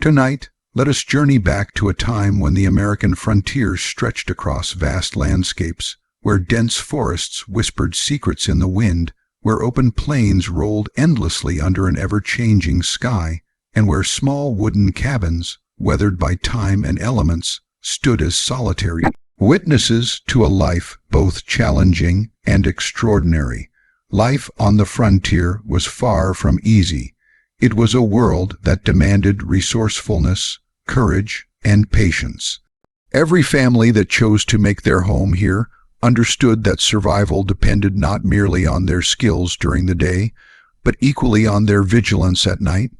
Tonight, let us journey back to a time when the American frontier stretched across vast landscapes, where dense forests whispered secrets in the wind, where open plains rolled endlessly under an ever-changing sky, and where small wooden cabins, weathered by time and elements, stood as solitary witnesses to a life both challenging and extraordinary. Life on the frontier was far from easy. It was a world that demanded resourcefulness, courage, and patience. Every family that chose to make their home here understood that survival depended not merely on their skills during the day, but equally on their vigilance at night.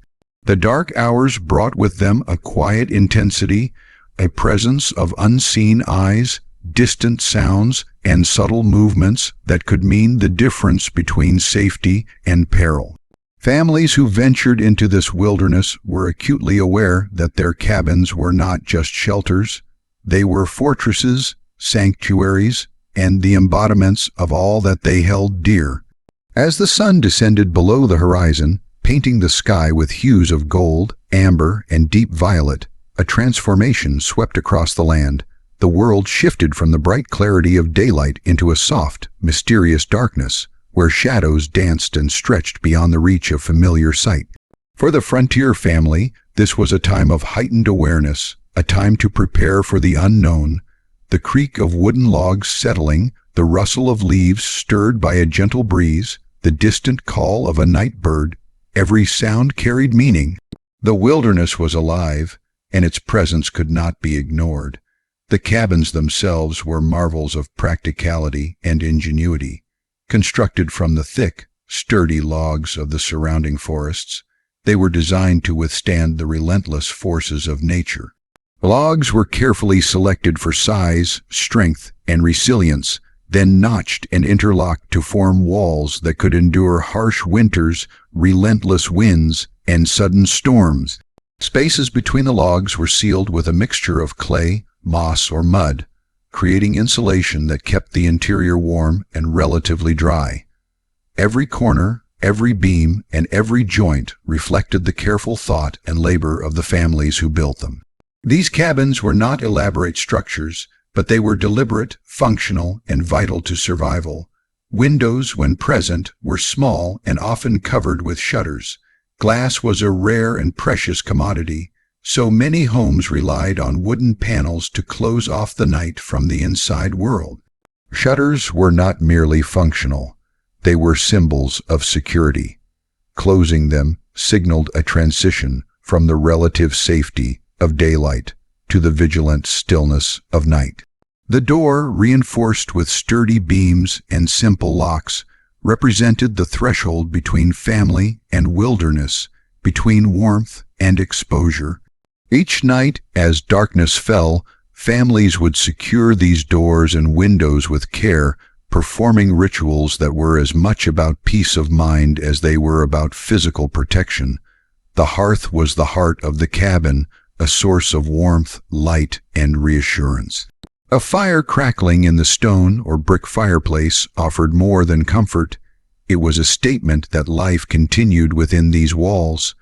The dark hours brought with them a quiet intensity, a presence of unseen eyes, distant sounds, and subtle movements that could mean the difference between safety and peril. Families who ventured into this wilderness were acutely aware that their cabins were not just shelters. They were fortresses, sanctuaries, and the embodiments of all that they held dear. As the sun descended below the horizon, painting the sky with hues of gold, amber, and deep violet, a transformation swept across the land. The world shifted from the bright clarity of daylight into a soft, mysterious darkness, where shadows danced and stretched beyond the reach of familiar sight. For the frontier family, this was a time of heightened awareness, a time to prepare for the unknown. The creak of wooden logs settling, the rustle of leaves stirred by a gentle breeze, the distant call of a night bird, every sound carried meaning. The wilderness was alive, and its presence could not be ignored. The cabins themselves were marvels of practicality and ingenuity. Constructed from the thick, sturdy logs of the surrounding forests, they were designed to withstand the relentless forces of nature. Logs were carefully selected for size, strength, and resilience, then notched and interlocked to form walls that could endure harsh winters, relentless winds, and sudden storms. Spaces between the logs were sealed with a mixture of clay, moss, or mud, creating insulation that kept the interior warm and relatively dry. Every corner, every beam, and every joint reflected the careful thought and labor of the families who built them. These cabins were not elaborate structures, but they were deliberate, functional, and vital to survival. Windows, when present, were small and often covered with shutters. Glass was a rare and precious commodity, so many homes relied on wooden panels to close off the night from the inside world. Shutters were not merely functional. They were symbols of security. Closing them signaled a transition from the relative safety of daylight to the vigilant stillness of night. The door, reinforced with sturdy beams and simple locks, represented the threshold between family and wilderness, between warmth and exposure. Each night, as darkness fell, families would secure these doors and windows with care, performing rituals that were as much about peace of mind as they were about physical protection. The hearth was the heart of the cabin, a source of warmth, light, and reassurance. A fire crackling in the stone or brick fireplace offered more than comfort. It was a statement that life continued within these walls.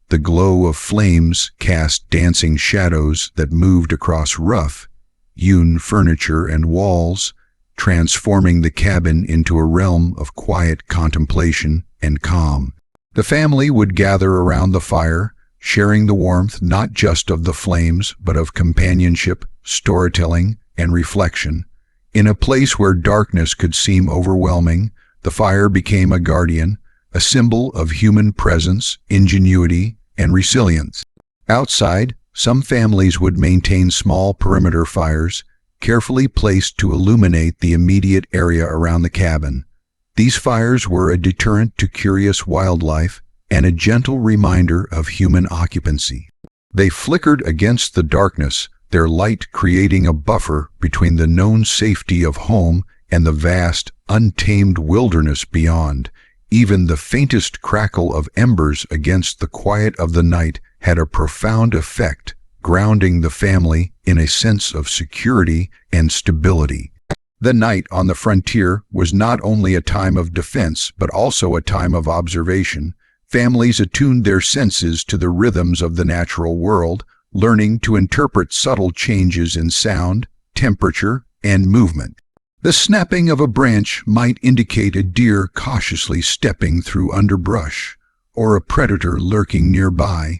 The glow of flames cast dancing shadows that moved across rough, hewn furniture and walls, transforming the cabin into a realm of quiet contemplation and calm. The family would gather around the fire, sharing the warmth not just of the flames but of companionship, storytelling, and reflection. In a place where darkness could seem overwhelming, the fire became a guardian, a symbol of human presence, ingenuity, and resilience. Outside, some families would maintain small perimeter fires, carefully placed to illuminate the immediate area around the cabin. These fires were a deterrent to curious wildlife and a gentle reminder of human occupancy. They flickered against the darkness, their light creating a buffer between the known safety of home and the vast, untamed wilderness beyond. Even the faintest crackle of embers against the quiet of the night had a profound effect, grounding the family in a sense of security and stability. The night on the frontier was not only a time of defense, but also a time of observation. Families attuned their senses to the rhythms of the natural world, learning to interpret subtle changes in sound, temperature, and movement. The snapping of a branch might indicate a deer cautiously stepping through underbrush, or a predator lurking nearby.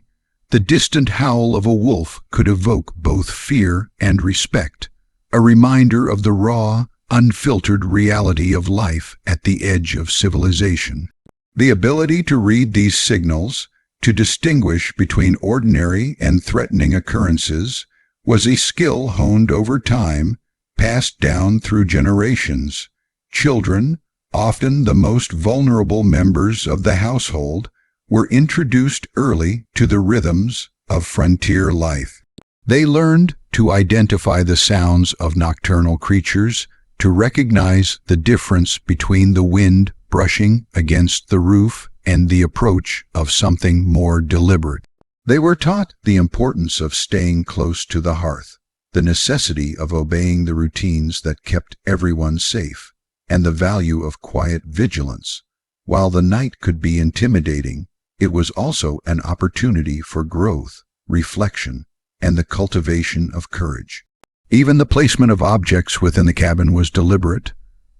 The distant howl of a wolf could evoke both fear and respect, a reminder of the raw, unfiltered reality of life at the edge of civilization. The ability to read these signals, to distinguish between ordinary and threatening occurrences, was a skill honed over time, passed down through generations. Children, often the most vulnerable members of the household, were introduced early to the rhythms of frontier life. They learned to identify the sounds of nocturnal creatures, to recognize the difference between the wind brushing against the roof and the approach of something more deliberate. They were taught the importance of staying close to the hearth, the necessity of obeying the routines that kept everyone safe, and the value of quiet vigilance. While the night could be intimidating, it was also an opportunity for growth, reflection, and the cultivation of courage. Even the placement of objects within the cabin was deliberate.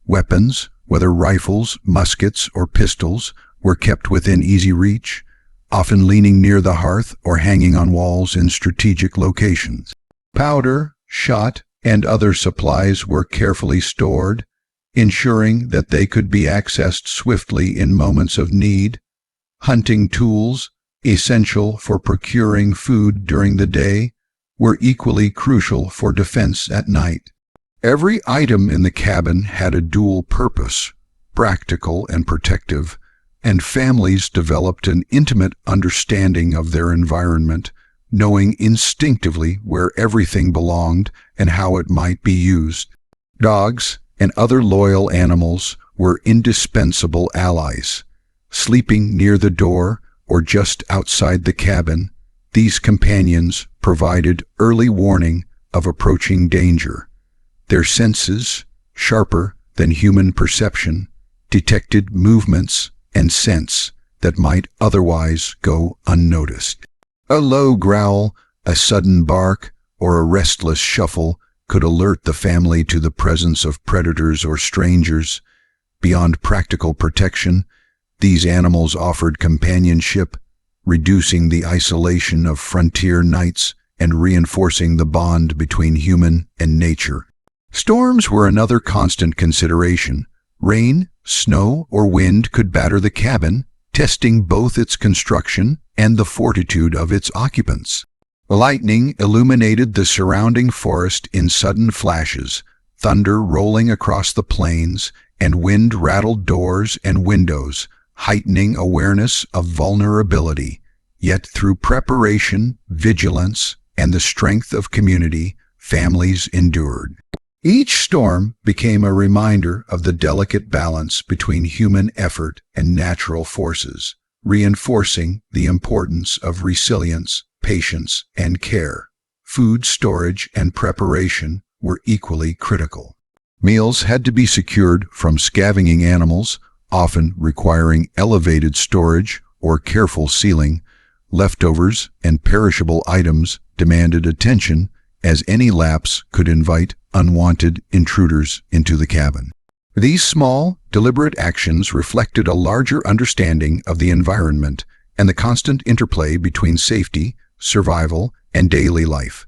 Weapons, whether rifles, muskets, or pistols, were kept within easy reach, often leaning near the hearth or hanging on walls in strategic locations. Powder, shot, and other supplies were carefully stored, ensuring that they could be accessed swiftly in moments of need. Hunting tools, essential for procuring food during the day, were equally crucial for defense at night. Every item in the cabin had a dual purpose, practical and protective, and families developed an intimate understanding of their environment, knowing instinctively where everything belonged and how it might be used. Dogs and other loyal animals were indispensable allies. Sleeping near the door or just outside the cabin, these companions provided early warning of approaching danger. Their senses, sharper than human perception, detected movements and scents that might otherwise go unnoticed. A low growl, a sudden bark, or a restless shuffle could alert the family to the presence of predators or strangers. Beyond practical protection, these animals offered companionship, reducing the isolation of frontier nights and reinforcing the bond between human and nature. Storms were another constant consideration. Rain, snow, or wind could batter the cabin, testing both its construction and the fortitude of its occupants. Lightning illuminated the surrounding forest in sudden flashes, thunder rolling across the plains, and wind rattled doors and windows, heightening awareness of vulnerability. Yet through preparation, vigilance, and the strength of community, families endured. Each storm became a reminder of the delicate balance between human effort and natural forces, reinforcing the importance of resilience, patience, and care. Food storage and preparation were equally critical. Meals had to be secured from scavenging animals, often requiring elevated storage or careful sealing. Leftovers and perishable items demanded attention, as any lapse could invite unwanted intruders into the cabin. These small, deliberate actions reflected a larger understanding of the environment and the constant interplay between safety, survival, and daily life.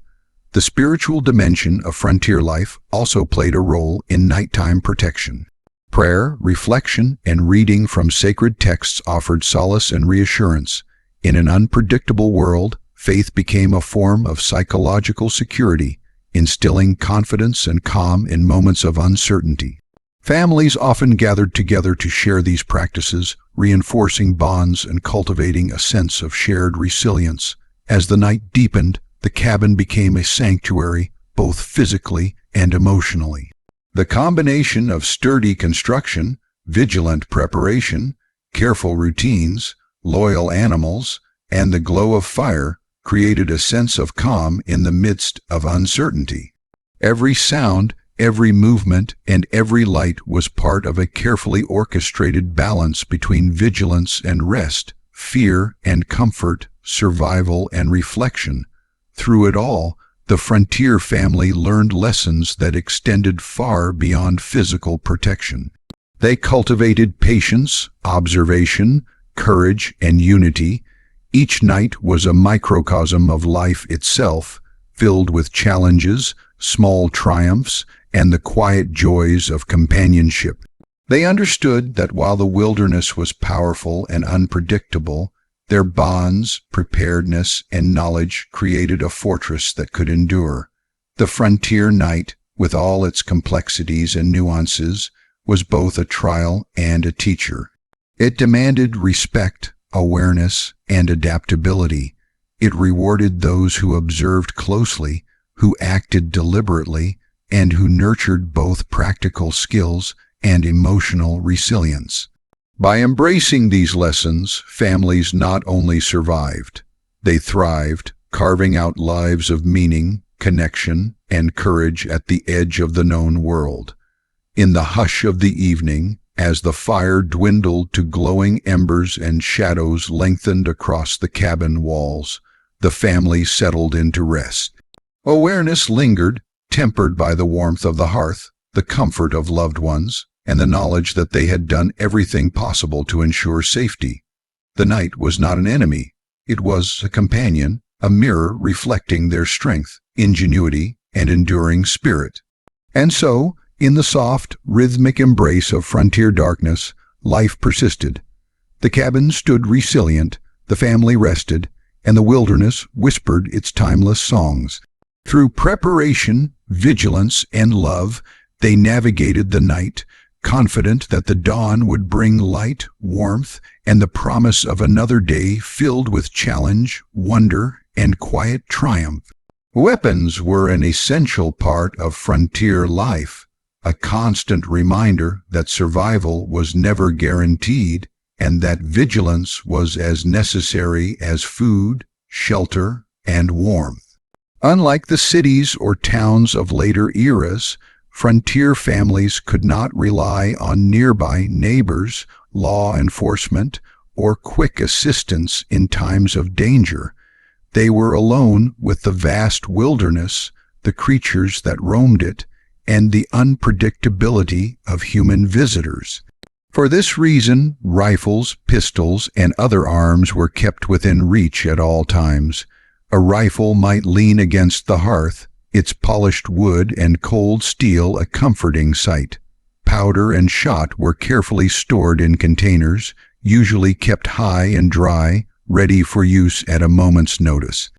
The spiritual dimension of frontier life also played a role in nighttime protection. Prayer, reflection, and reading from sacred texts offered solace and reassurance. In an unpredictable world, faith became a form of psychological security, instilling confidence and calm in moments of uncertainty. Families often gathered together to share these practices, reinforcing bonds and cultivating a sense of shared resilience. As the night deepened, the cabin became a sanctuary, both physically and emotionally. The combination of sturdy construction, vigilant preparation, careful routines, loyal animals, and the glow of fire created a sense of calm in the midst of uncertainty. Every sound, every movement, and every light was part of a carefully orchestrated balance between vigilance and rest, fear and comfort, survival and reflection. Through it all, the Frontier family learned lessons that extended far beyond physical protection. They cultivated patience, observation, courage, and unity. Each night was a microcosm of life itself, filled with challenges, small triumphs, and the quiet joys of companionship. They understood that while the wilderness was powerful and unpredictable, their bonds, preparedness, and knowledge created a fortress that could endure. The frontier night, with all its complexities and nuances, was both a trial and a teacher. It demanded respect, awareness, and adaptability. It rewarded those who observed closely, who acted deliberately, and who nurtured both practical skills and emotional resilience. By embracing these lessons, families not only survived, they thrived, carving out lives of meaning, connection, and courage at the edge of the known world. In the hush of the evening, as the fire dwindled to glowing embers and shadows lengthened across the cabin walls, the family settled into rest. Awareness lingered, tempered by the warmth of the hearth, the comfort of loved ones, and the knowledge that they had done everything possible to ensure safety. The night was not an enemy. It was a companion, a mirror reflecting their strength, ingenuity, and enduring spirit. And so, in the soft, rhythmic embrace of frontier darkness, life persisted. The cabin stood resilient, the family rested, and the wilderness whispered its timeless songs. Through preparation, vigilance, and love, they navigated the night, confident that the dawn would bring light, warmth, and the promise of another day filled with challenge, wonder, and quiet triumph. Weapons were an essential part of frontier life, a constant reminder that survival was never guaranteed and that vigilance was as necessary as food, shelter, and warmth. Unlike the cities or towns of later eras, frontier families could not rely on nearby neighbors, law enforcement, or quick assistance in times of danger. They were alone with the vast wilderness, the creatures that roamed it, and the unpredictability of human visitors. For this reason, rifles, pistols, and other arms were kept within reach at all times. A rifle might lean against the hearth, its polished wood and cold steel a comforting sight. Powder and shot were carefully stored in containers, usually kept high and dry, ready for use at a moment's notice.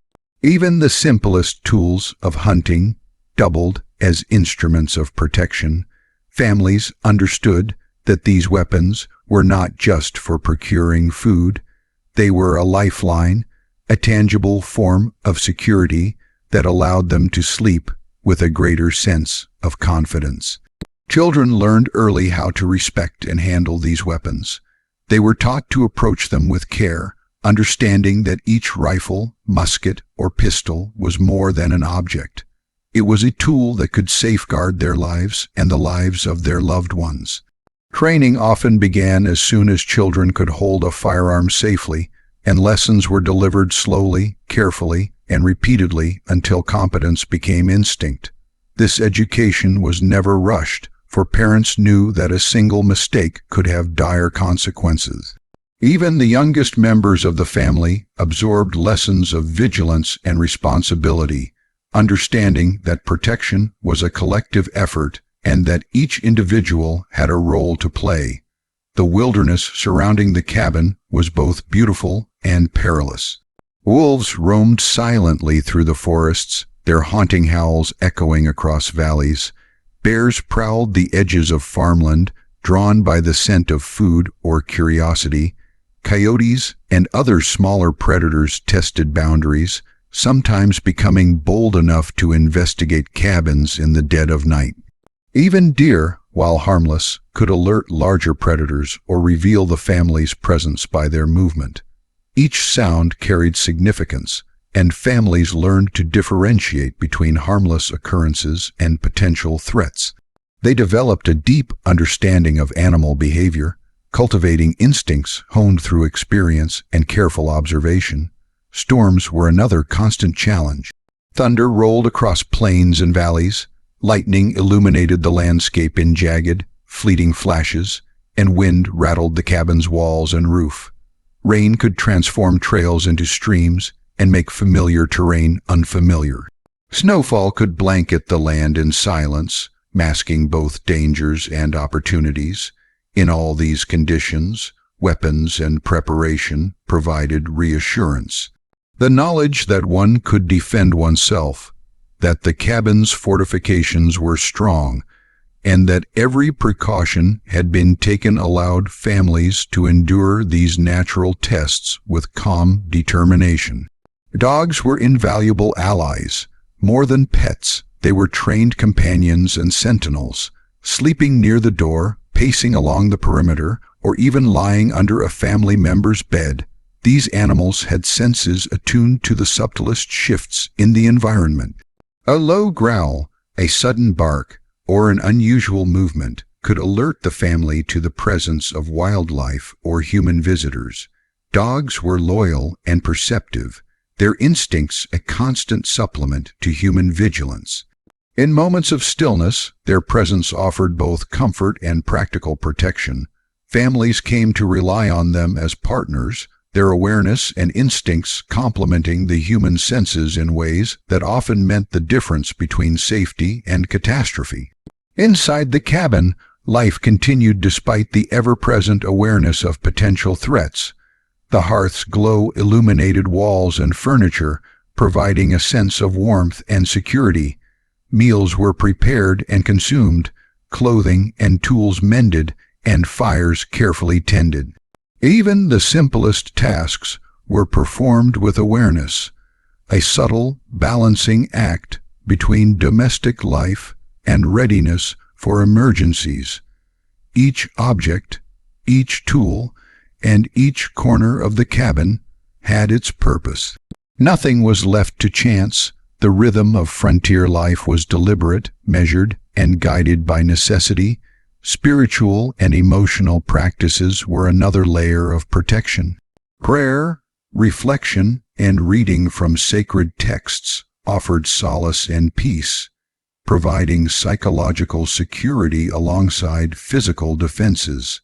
Even the simplest tools of hunting doubled as instruments of protection. Families understood that these weapons were not just for procuring food. They were a lifeline, a tangible form of security that allowed them to sleep with a greater sense of confidence. Children learned early how to respect and handle these weapons. They were taught to approach them with care, understanding that each rifle, musket, or pistol was more than an object. It was a tool that could safeguard their lives and the lives of their loved ones. Training often began as soon as children could hold a firearm safely, and lessons were delivered slowly, carefully, and repeatedly until competence became instinct. This education was never rushed, for parents knew that a single mistake could have dire consequences. Even the youngest members of the family absorbed lessons of vigilance and responsibility, understanding that protection was a collective effort and that each individual had a role to play. The wilderness surrounding the cabin was both beautiful and perilous. Wolves roamed silently through the forests, their haunting howls echoing across valleys. Bears prowled the edges of farmland, drawn by the scent of food or curiosity. Coyotes and other smaller predators tested boundaries, sometimes becoming bold enough to investigate cabins in the dead of night. Even deer, while harmless, could alert larger predators or reveal the family's presence by their movement. Each sound carried significance, and families learned to differentiate between harmless occurrences and potential threats. They developed a deep understanding of animal behavior, cultivating instincts honed through experience and careful observation. Storms were another constant challenge. Thunder rolled across plains and valleys, lightning illuminated the landscape in jagged, fleeting flashes, and wind rattled the cabin's walls and roof. Rain could transform trails into streams and make familiar terrain unfamiliar. Snowfall could blanket the land in silence, masking both dangers and opportunities. In all these conditions, weapons and preparation provided reassurance. The knowledge that one could defend oneself, that the cabin's fortifications were strong, and that every precaution had been taken allowed families to endure these natural tests with calm determination. Dogs were invaluable allies. More than pets, they were trained companions and sentinels, sleeping near the door, pacing along the perimeter, or even lying under a family member's bed. These animals had senses attuned to the subtlest shifts in the environment. A low growl, a sudden bark, or an unusual movement could alert the family to the presence of wildlife or human visitors. Dogs were loyal and perceptive, their instincts a constant supplement to human vigilance. In moments of stillness, their presence offered both comfort and practical protection. Families came to rely on them as partners, their awareness and instincts complementing the human senses in ways that often meant the difference between safety and catastrophe. Inside the cabin, life continued despite the ever-present awareness of potential threats. The hearth's glow illuminated walls and furniture, providing a sense of warmth and security. Meals were prepared and consumed, clothing and tools mended, and fires carefully tended. Even the simplest tasks were performed with awareness, a subtle balancing act between domestic life and readiness for emergencies. Each object, each tool, and each corner of the cabin had its purpose. Nothing was left to chance. The rhythm of frontier life was deliberate, measured, and guided by necessity. Spiritual and emotional practices were another layer of protection. Prayer, reflection, and reading from sacred texts offered solace and peace, providing psychological security alongside physical defenses.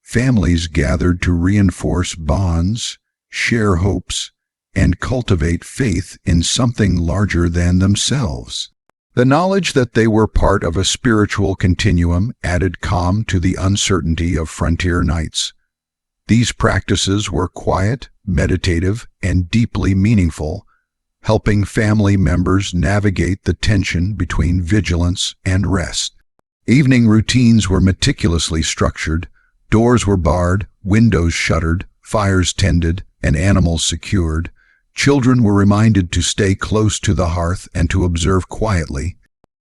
Families gathered to reinforce bonds, share hopes, and cultivate faith in something larger than themselves. The knowledge that they were part of a spiritual continuum added calm to the uncertainty of frontier nights. These practices were quiet, meditative, and deeply meaningful, helping family members navigate the tension between vigilance and rest. Evening routines were meticulously structured. Doors were barred, windows shuttered, fires tended, and animals secured. Children were reminded to stay close to the hearth and to observe quietly.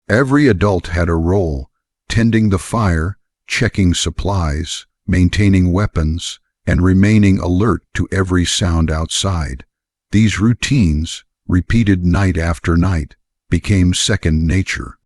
Every adult had a role, tending the fire, checking supplies, maintaining weapons, and remaining alert to every sound outside. These routines, repeated night after night, became second nature.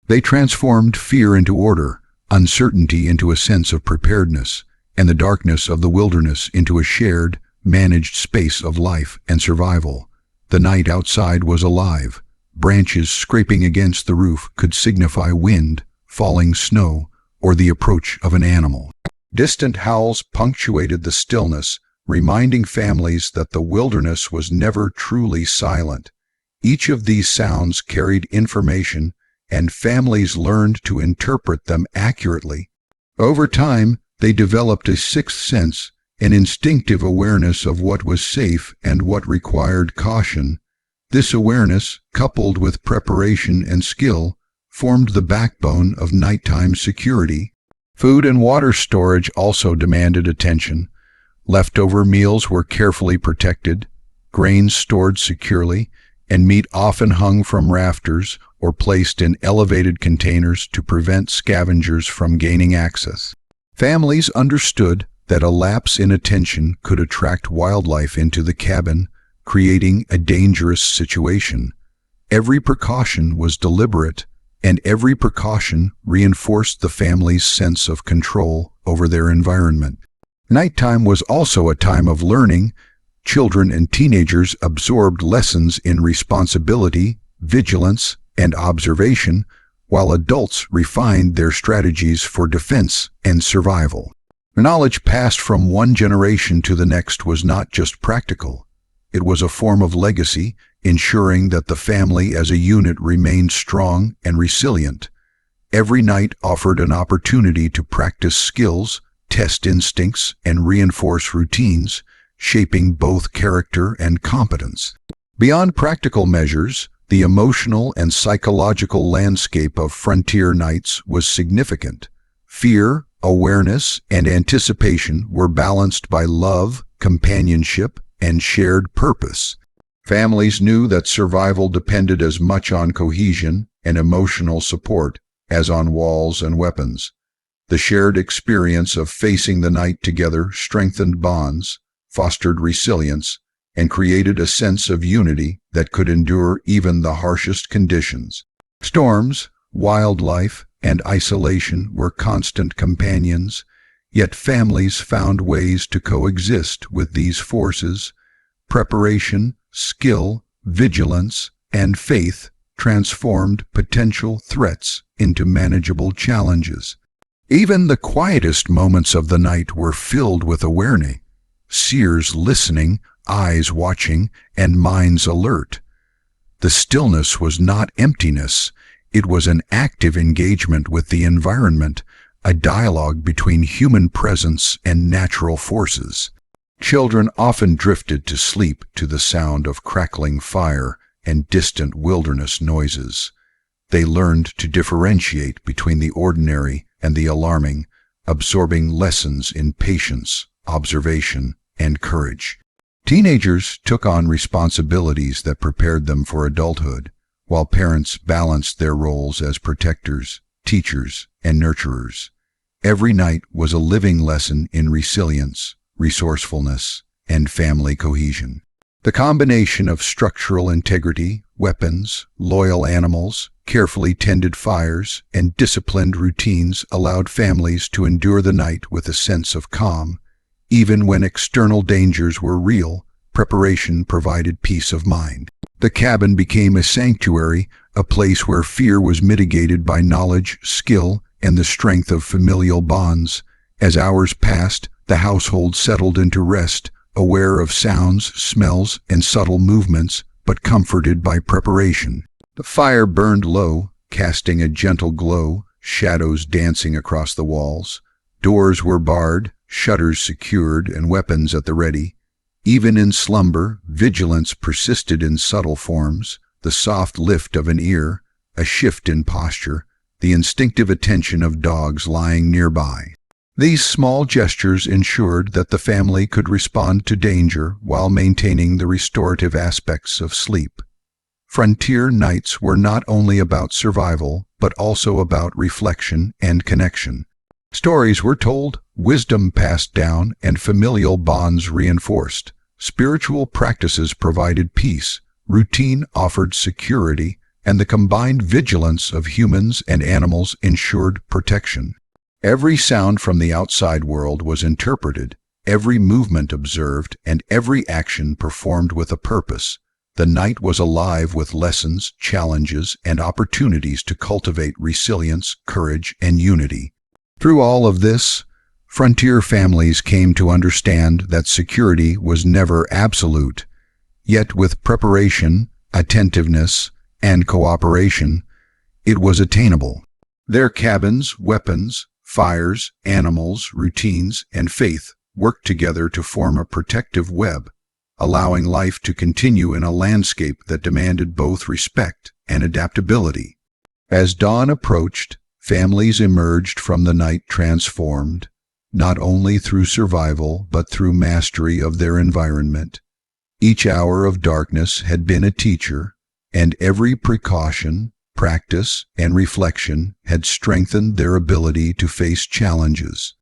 They transformed fear into order, uncertainty into a sense of preparedness, and the darkness of the wilderness into a shared, managed space of life and survival. The night outside was alive. Branches scraping against the roof could signify wind, falling snow, or the approach of an animal. Distant howls punctuated the stillness, reminding families that the wilderness was never truly silent. Each of these sounds carried information, and families learned to interpret them accurately. Over time, they developed a sixth sense, an instinctive awareness of what was safe and what required caution. This awareness, coupled with preparation and skill, formed the backbone of nighttime security. Food and water storage also demanded attention. Leftover meals were carefully protected, grains stored securely, and meat often hung from rafters or placed in elevated containers to prevent scavengers from gaining access. Families understood that a lapse in attention could attract wildlife into the cabin, creating a dangerous situation. Every precaution was deliberate, and every precaution reinforced the family's sense of control over their environment. Nighttime was also a time of learning. Children and teenagers absorbed lessons in responsibility, vigilance, and observation, while adults refined their strategies for defense and survival. The knowledge passed from one generation to the next was not just practical. It was a form of legacy, ensuring that the family as a unit remained strong and resilient. Every night offered an opportunity to practice skills, test instincts, and reinforce routines, shaping both character and competence. Beyond practical measures, the emotional and psychological landscape of frontier nights was significant. Fear, awareness, and anticipation were balanced by love, companionship, and shared purpose. Families knew that survival depended as much on cohesion and emotional support as on walls and weapons. The shared experience of facing the night together strengthened bonds, fostered resilience, and created a sense of unity that could endure even the harshest conditions. Storms, wildlife, and isolation were constant companions, yet families found ways to coexist with these forces. Preparation, skill, vigilance, and faith transformed potential threats into manageable challenges. Even the quietest moments of the night were filled with awareness, seers listening, eyes watching, and minds alert. The stillness was not emptiness, it was an active engagement with the environment, a dialogue between human presence and natural forces. Children often drifted to sleep to the sound of crackling fire and distant wilderness noises. They learned to differentiate between the ordinary and the alarming, absorbing lessons in patience, observation, and courage. Teenagers took on responsibilities that prepared them for adulthood, while parents balanced their roles as protectors, teachers, and nurturers. Every night was a living lesson in resilience, resourcefulness, and family cohesion. The combination of structural integrity, weapons, loyal animals, carefully tended fires, and disciplined routines allowed families to endure the night with a sense of calm. Even when external dangers were real, preparation provided peace of mind. The cabin became a sanctuary, a place where fear was mitigated by knowledge, skill, and the strength of familial bonds. As hours passed, the household settled into rest, aware of sounds, smells, and subtle movements, but comforted by preparation. The fire burned low, casting a gentle glow, shadows dancing across the walls. Doors were barred, shutters secured, and weapons at the ready. Even in slumber, vigilance persisted in subtle forms, the soft lift of an ear, a shift in posture, the instinctive attention of dogs lying nearby. These small gestures ensured that the family could respond to danger while maintaining the restorative aspects of sleep. Frontier nights were not only about survival, but also about reflection and connection. Stories were told, wisdom passed down, and familial bonds reinforced. Spiritual practices provided peace, routine offered security, and the combined vigilance of humans and animals ensured protection. Every sound from the outside world was interpreted, every movement observed, and every action performed with a purpose. The night was alive with lessons, challenges, and opportunities to cultivate resilience, courage, and unity. Through all of this, frontier families came to understand that security was never absolute. Yet with preparation, attentiveness, and cooperation, it was attainable. Their cabins, weapons, fires, animals, routines, and faith worked together to form a protective web, allowing life to continue in a landscape that demanded both respect and adaptability. As dawn approached, families emerged from the night transformed, not only through survival but through mastery of their environment. Each hour of darkness had been a teacher, and every precaution, practice, and reflection had strengthened their ability to face challenges.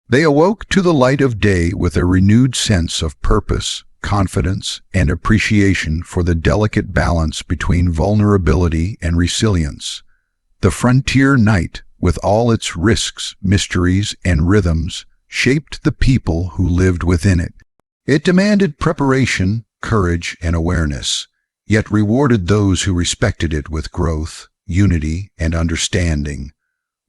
They awoke to the light of day with a renewed sense of purpose, confidence, and appreciation for the delicate balance between vulnerability and resilience. The frontier night, with all its risks, mysteries, and rhythms, shaped the people who lived within it. It demanded preparation, courage, and awareness, yet rewarded those who respected it with growth, unity, and understanding.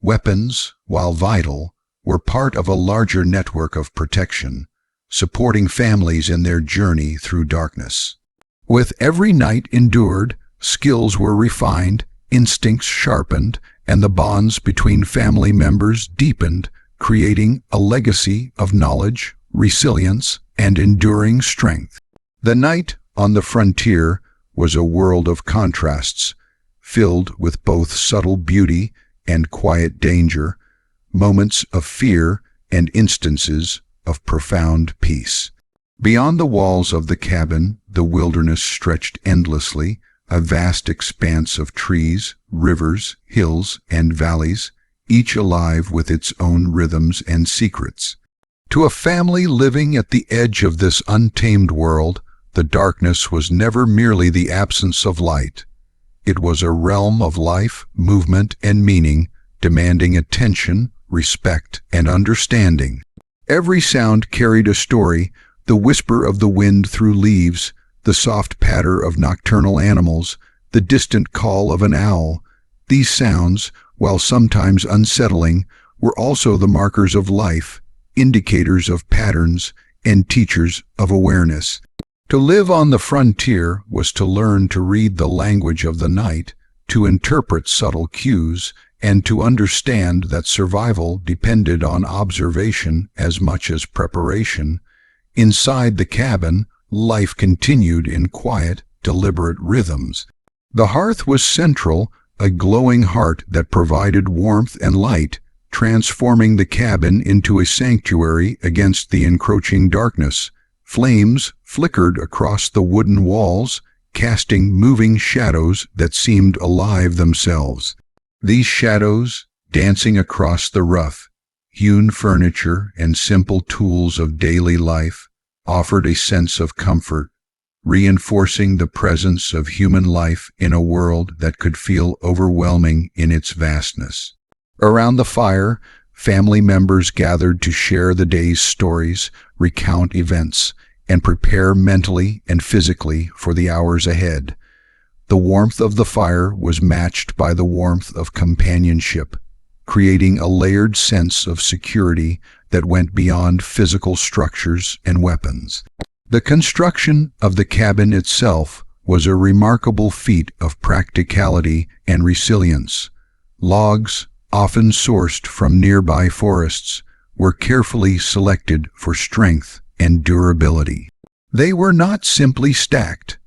Weapons, while vital, were part of a larger network of protection, supporting families in their journey through darkness. With every night endured, skills were refined, instincts sharpened, and the bonds between family members deepened, creating a legacy of knowledge, resilience, and enduring strength. The night on the frontier was a world of contrasts, filled with both subtle beauty and quiet danger, moments of fear and instances of profound peace. Beyond the walls of the cabin, the wilderness stretched endlessly, a vast expanse of trees, rivers, hills, and valleys, each alive with its own rhythms and secrets. To a family living at the edge of this untamed world, the darkness was never merely the absence of light. It was a realm of life, movement, and meaning, demanding attention, respect, and understanding. Every sound carried a story, the whisper of the wind through leaves, the soft patter of nocturnal animals, the distant call of an owl. These sounds, while sometimes unsettling, were also the markers of life, indicators of patterns, and teachers of awareness. To live on the frontier was to learn to read the language of the night, to interpret subtle cues, and to understand that survival depended on observation as much as preparation. Inside the cabin, life continued in quiet, deliberate rhythms. The hearth was central, a glowing heart that provided warmth and light, transforming the cabin into a sanctuary against the encroaching darkness. Flames flickered across the wooden walls, casting moving shadows that seemed alive themselves. These shadows, dancing across the rough, hewn furniture and simple tools of daily life, offered a sense of comfort, reinforcing the presence of human life in a world that could feel overwhelming in its vastness. Around the fire, family members gathered to share the day's stories, recount events, and prepare mentally and physically for the hours ahead. The warmth of the fire was matched by the warmth of companionship, creating a layered sense of security that went beyond physical structures and weapons. The construction of the cabin itself was a remarkable feat of practicality and resilience. Logs, often sourced from nearby forests, were carefully selected for strength and durability. They were not simply stacked.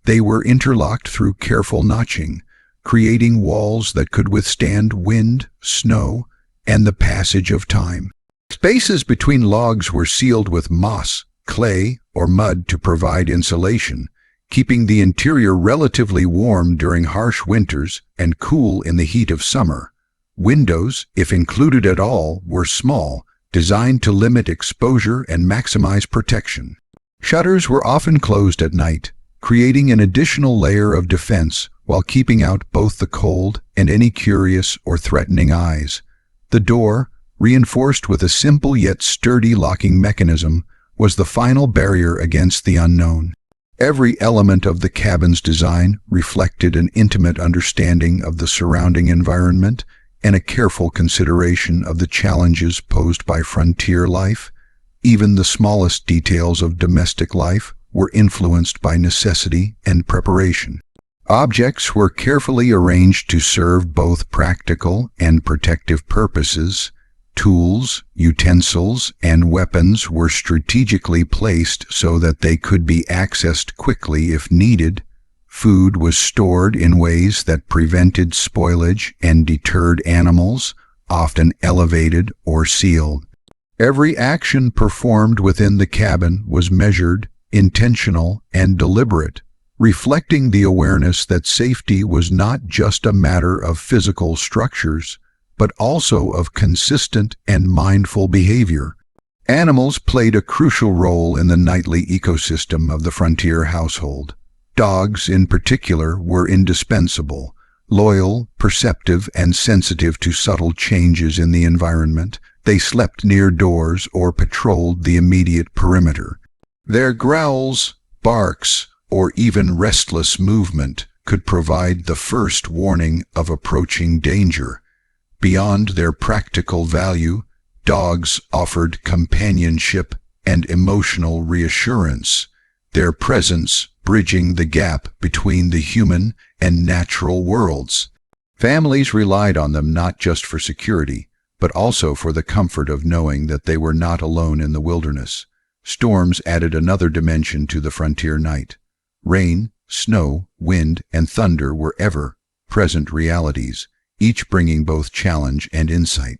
They were interlocked through careful notching, creating walls that could withstand wind, snow, and the passage of time. Spaces between logs were sealed with moss, clay, or mud to provide insulation, keeping the interior relatively warm during harsh winters and cool in the heat of summer. Windows, if included at all, were small, designed to limit exposure and maximize protection. Shutters were often closed at night, creating an additional layer of defense while keeping out both the cold and any curious or threatening eyes. The door, reinforced with a simple yet sturdy locking mechanism, was the final barrier against the unknown. Every element of the cabin's design reflected an intimate understanding of the surrounding environment and a careful consideration of the challenges posed by frontier life. Even the smallest details of domestic life were influenced by necessity and preparation. Objects were carefully arranged to serve both practical and protective purposes. Tools, utensils, and weapons were strategically placed so that they could be accessed quickly if needed. Food was stored in ways that prevented spoilage and deterred animals, often elevated or sealed. Every action performed within the cabin was measured, intentional, and deliberate, reflecting the awareness that safety was not just a matter of physical structures, but also of consistent and mindful behavior. Animals played a crucial role in the nightly ecosystem of the frontier household. Dogs, in particular, were indispensable, Loyal, perceptive, and sensitive to subtle changes in the environment, they slept near doors or patrolled the immediate perimeter. Their growls, barks, or even restless movement could provide the first warning of approaching danger. Beyond their practical value, dogs offered companionship and emotional reassurance, their presence bridging the gap between the human and natural worlds. Families relied on them not just for security, but also for the comfort of knowing that they were not alone in the wilderness. Storms added another dimension to the frontier night. Rain, snow, wind, and thunder were ever-present realities, each bringing both challenge and insight.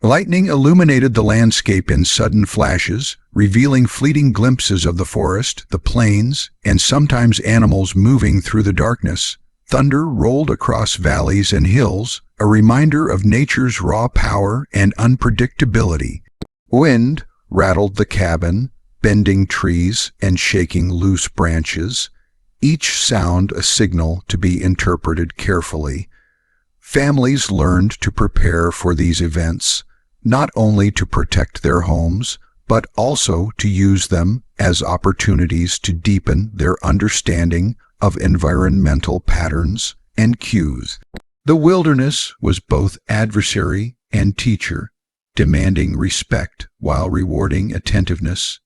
Lightning illuminated the landscape in sudden flashes, revealing fleeting glimpses of the forest, the plains, and sometimes animals moving through the darkness. Thunder rolled across valleys and hills, a reminder of nature's raw power and unpredictability. Wind rattled the cabin, bending trees and shaking loose branches, each sound a signal to be interpreted carefully. Families learned to prepare for these events, not only to protect their homes, but also to use them as opportunities to deepen their understanding of environmental patterns and cues. The wilderness was both adversary and teacher, demanding respect while rewarding attentiveness.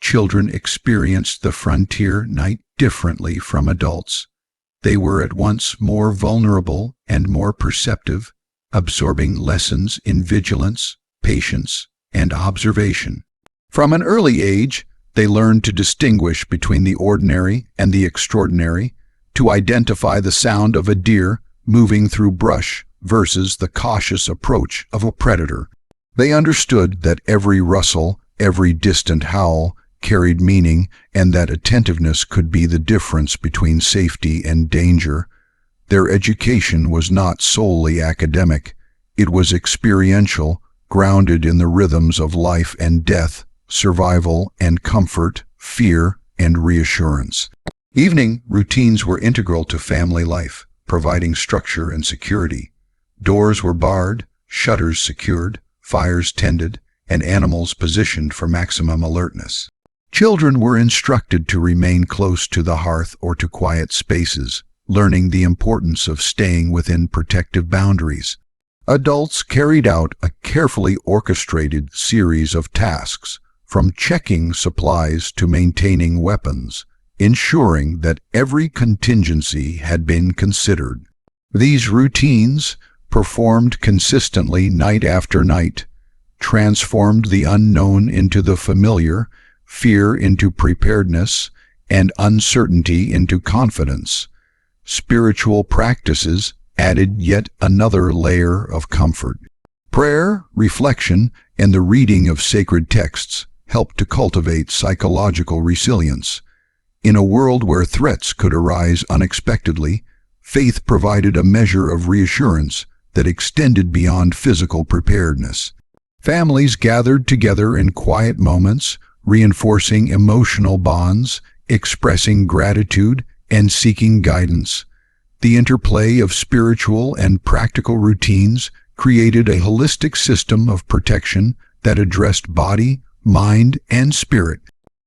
Children experienced the frontier night differently from adults. They were at once more vulnerable and more perceptive, absorbing lessons in vigilance, patience, and observation. From an early age, they learned to distinguish between the ordinary and the extraordinary, to identify the sound of a deer moving through brush versus the cautious approach of a predator. They understood that every rustle, every distant howl, carried meaning, and that attentiveness could be the difference between safety and danger. Their education was not solely academic. It was experiential, grounded in the rhythms of life and death, survival and comfort, fear and reassurance. Evening routines were integral to family life, providing structure and security. Doors were barred, shutters secured, fires tended, and animals positioned for maximum alertness. Children were instructed to remain close to the hearth or to quiet spaces, learning the importance of staying within protective boundaries. Adults carried out a carefully orchestrated series of tasks, from checking supplies to maintaining weapons, ensuring that every contingency had been considered. These routines, performed consistently night after night, transformed the unknown into the familiar, fear into preparedness, and uncertainty into confidence. Spiritual practices added yet another layer of comfort. Prayer, reflection, and the reading of sacred texts helped to cultivate psychological resilience. In a world where threats could arise unexpectedly, faith provided a measure of reassurance that extended beyond physical preparedness. Families gathered together in quiet moments, reinforcing emotional bonds, expressing gratitude, and seeking guidance. The interplay of spiritual and practical routines created a holistic system of protection that addressed body, mind, and spirit.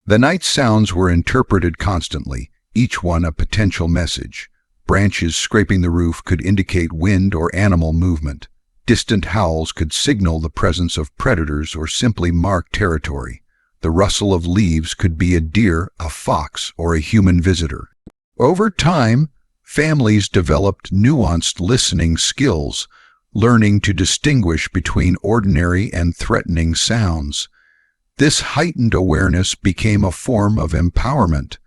The night sounds were interpreted constantly, each one a potential message. Branches scraping the roof could indicate wind or animal movement. Distant howls could signal the presence of predators or simply mark territory. The rustle of leaves could be a deer, a fox, or a human visitor. Over time, families developed nuanced listening skills, learning to distinguish between ordinary and threatening sounds. This heightened awareness became a form of empowerment,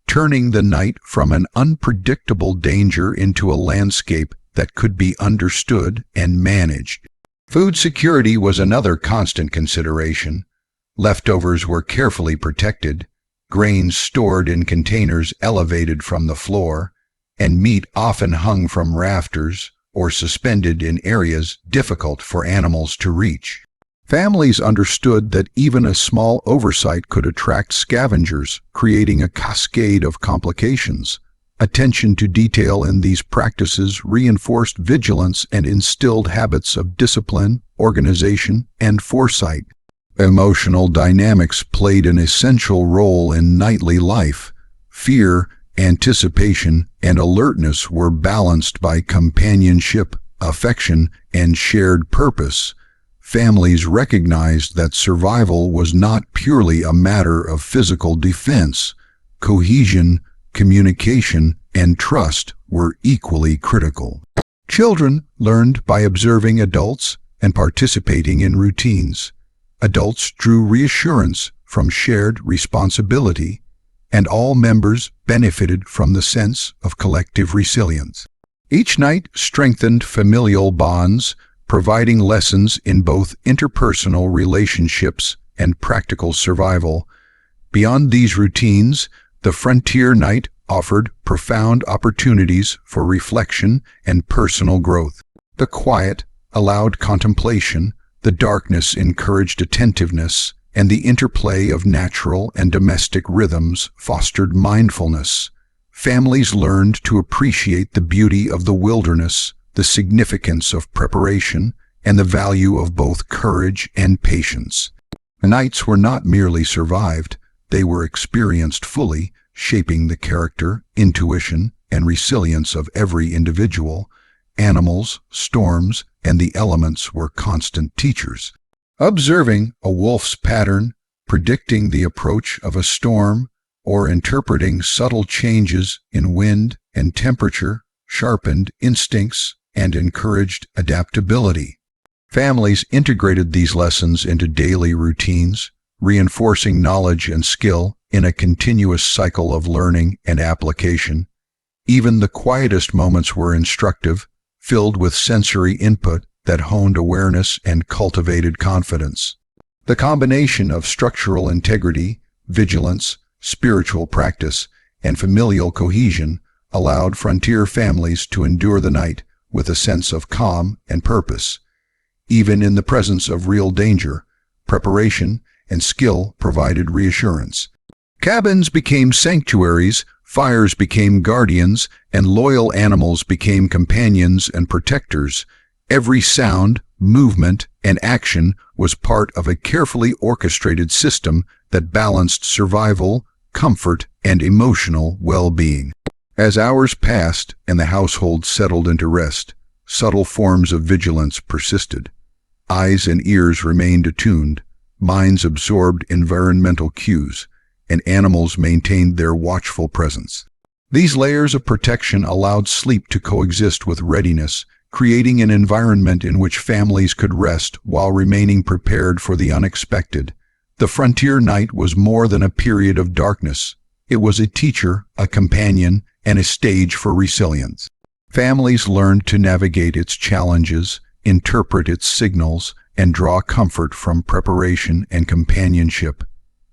turning the night from an unpredictable danger into a landscape that could be understood and managed. Food security was another constant consideration. Leftovers were carefully protected, grains stored in containers elevated from the floor, and meat often hung from rafters or suspended in areas difficult for animals to reach. Families understood that even a small oversight could attract scavengers, creating a cascade of complications. Attention to detail in these practices reinforced vigilance and instilled habits of discipline, organization, and foresight. Emotional dynamics played an essential role in nightly life. Fear, anticipation, and alertness were balanced by companionship, affection, and shared purpose. Families recognized that survival was not purely a matter of physical defense. Cohesion, communication, and trust were equally critical. Children learned by observing adults and participating in routines. Adults drew reassurance from shared responsibility, and all members benefited from the sense of collective resilience. Each night strengthened familial bonds, providing lessons in both interpersonal relationships and practical survival. Beyond these routines, the frontier night offered profound opportunities for reflection and personal growth. The quiet allowed contemplation, the darkness encouraged attentiveness, and the interplay of natural and domestic rhythms fostered mindfulness. Families learned to appreciate the beauty of the wilderness, the significance of preparation, and the value of both courage and patience. The nights were not merely survived, they were experienced fully, shaping the character, intuition, and resilience of every individual. Animals, storms, and the elements were constant teachers. Observing a wolf's pattern, predicting the approach of a storm, or interpreting subtle changes in wind and temperature sharpened instincts and encouraged adaptability. Families integrated these lessons into daily routines, reinforcing knowledge and skill in a continuous cycle of learning and application. Even the quietest moments were instructive, filled with sensory input that honed awareness and cultivated confidence. The combination of structural integrity, vigilance, spiritual practice, and familial cohesion allowed frontier families to endure the night with a sense of calm and purpose. Even in the presence of real danger, preparation and skill provided reassurance. Cabins became sanctuaries, fires became guardians, and loyal animals became companions and protectors. Every sound, movement, and action was part of a carefully orchestrated system that balanced survival, comfort, and emotional well-being. As hours passed and the household settled into rest, subtle forms of vigilance persisted. Eyes and ears remained attuned, minds absorbed environmental cues, and animals maintained their watchful presence. These layers of protection allowed sleep to coexist with readiness, creating an environment in which families could rest while remaining prepared for the unexpected. The frontier night was more than a period of darkness. It was a teacher, a companion, and a stage for resilience. Families learned to navigate its challenges, interpret its signals, and draw comfort from preparation and companionship.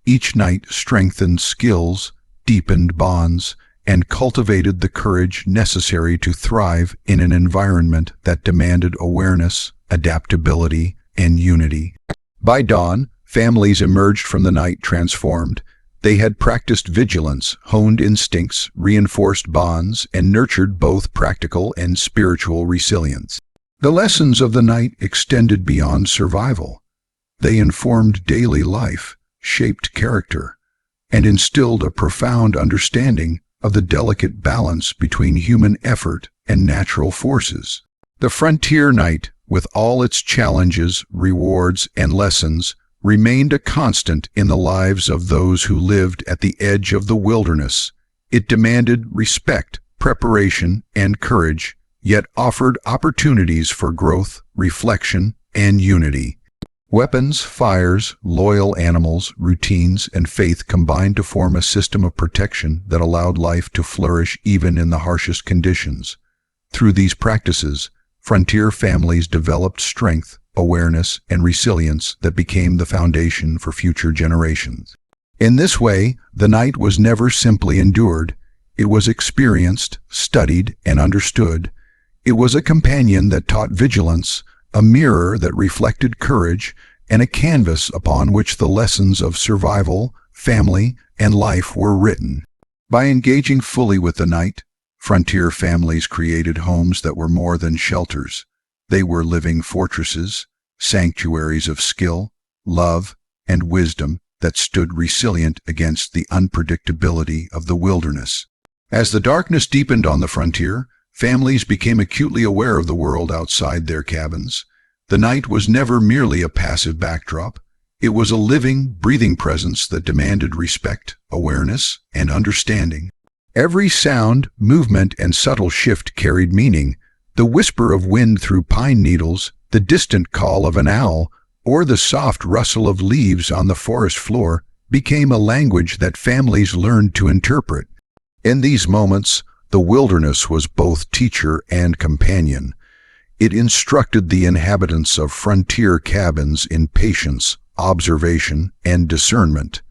Each night strengthened skills, deepened bonds, and cultivated the courage necessary to thrive in an environment that demanded awareness, adaptability, and unity. By dawn, families emerged from the night transformed. They had practiced vigilance, honed instincts, reinforced bonds, and nurtured both practical and spiritual resilience. The lessons of the night extended beyond survival. They informed daily life, shaped character, and instilled a profound understanding of the delicate balance between human effort and natural forces. The frontier night, with all its challenges, rewards, and lessons, remained a constant in the lives of those who lived at the edge of the wilderness. It demanded respect, preparation, and courage, yet offered opportunities for growth, reflection, and unity. Weapons, fires, loyal animals, routines, and faith combined to form a system of protection that allowed life to flourish even in the harshest conditions. Through these practices, frontier families developed strength, awareness, and resilience that became the foundation for future generations. In this way, the night was never simply endured. It was experienced, studied, and understood. It was a companion that taught vigilance, a mirror that reflected courage, and a canvas upon which the lessons of survival, family, and life were written. By engaging fully with the night, Frontier families created homes that were more than shelters. They were living fortresses, sanctuaries of skill, love, and wisdom that stood resilient against the unpredictability of the wilderness. As the darkness deepened on the frontier, families became acutely aware of the world outside their cabins. The night was never merely a passive backdrop. It was a living, breathing presence that demanded respect, awareness, and understanding. Every sound, movement, and subtle shift carried meaning. The whisper of wind through pine needles, the distant call of an owl, or the soft rustle of leaves on the forest floor became a language that families learned to interpret. In these moments, the wilderness was both teacher and companion. It instructed the inhabitants of frontier cabins in patience, observation, and discernment,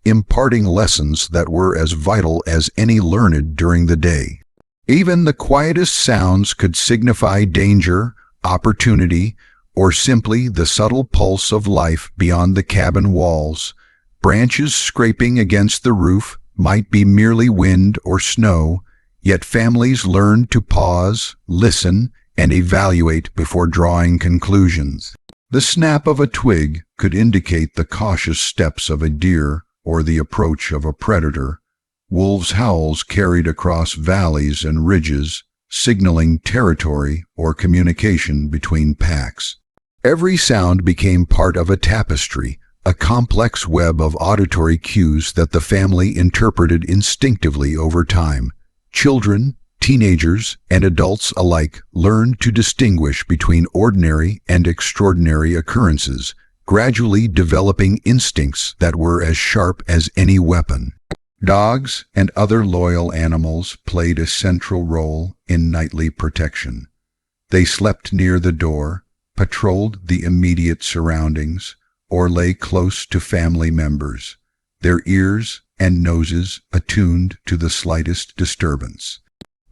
imparting lessons that were as vital as any learned during the day. Even the quietest sounds could signify danger, opportunity, or simply the subtle pulse of life beyond the cabin walls. Branches scraping against the roof might be merely wind or snow, yet families learned to pause, listen, and evaluate before drawing conclusions. The snap of a twig could indicate the cautious steps of a deer or the approach of a predator. Wolves' howls carried across valleys and ridges, signaling territory or communication between packs. Every sound became part of a tapestry, a complex web of auditory cues that the family interpreted instinctively over time. Children, teenagers, and adults alike learned to distinguish between ordinary and extraordinary occurrences, gradually developing instincts that were as sharp as any weapon. Dogs and other loyal animals played a central role in nightly protection. They slept near the door, patrolled the immediate surroundings, or lay close to family members, their ears and noses attuned to the slightest disturbance.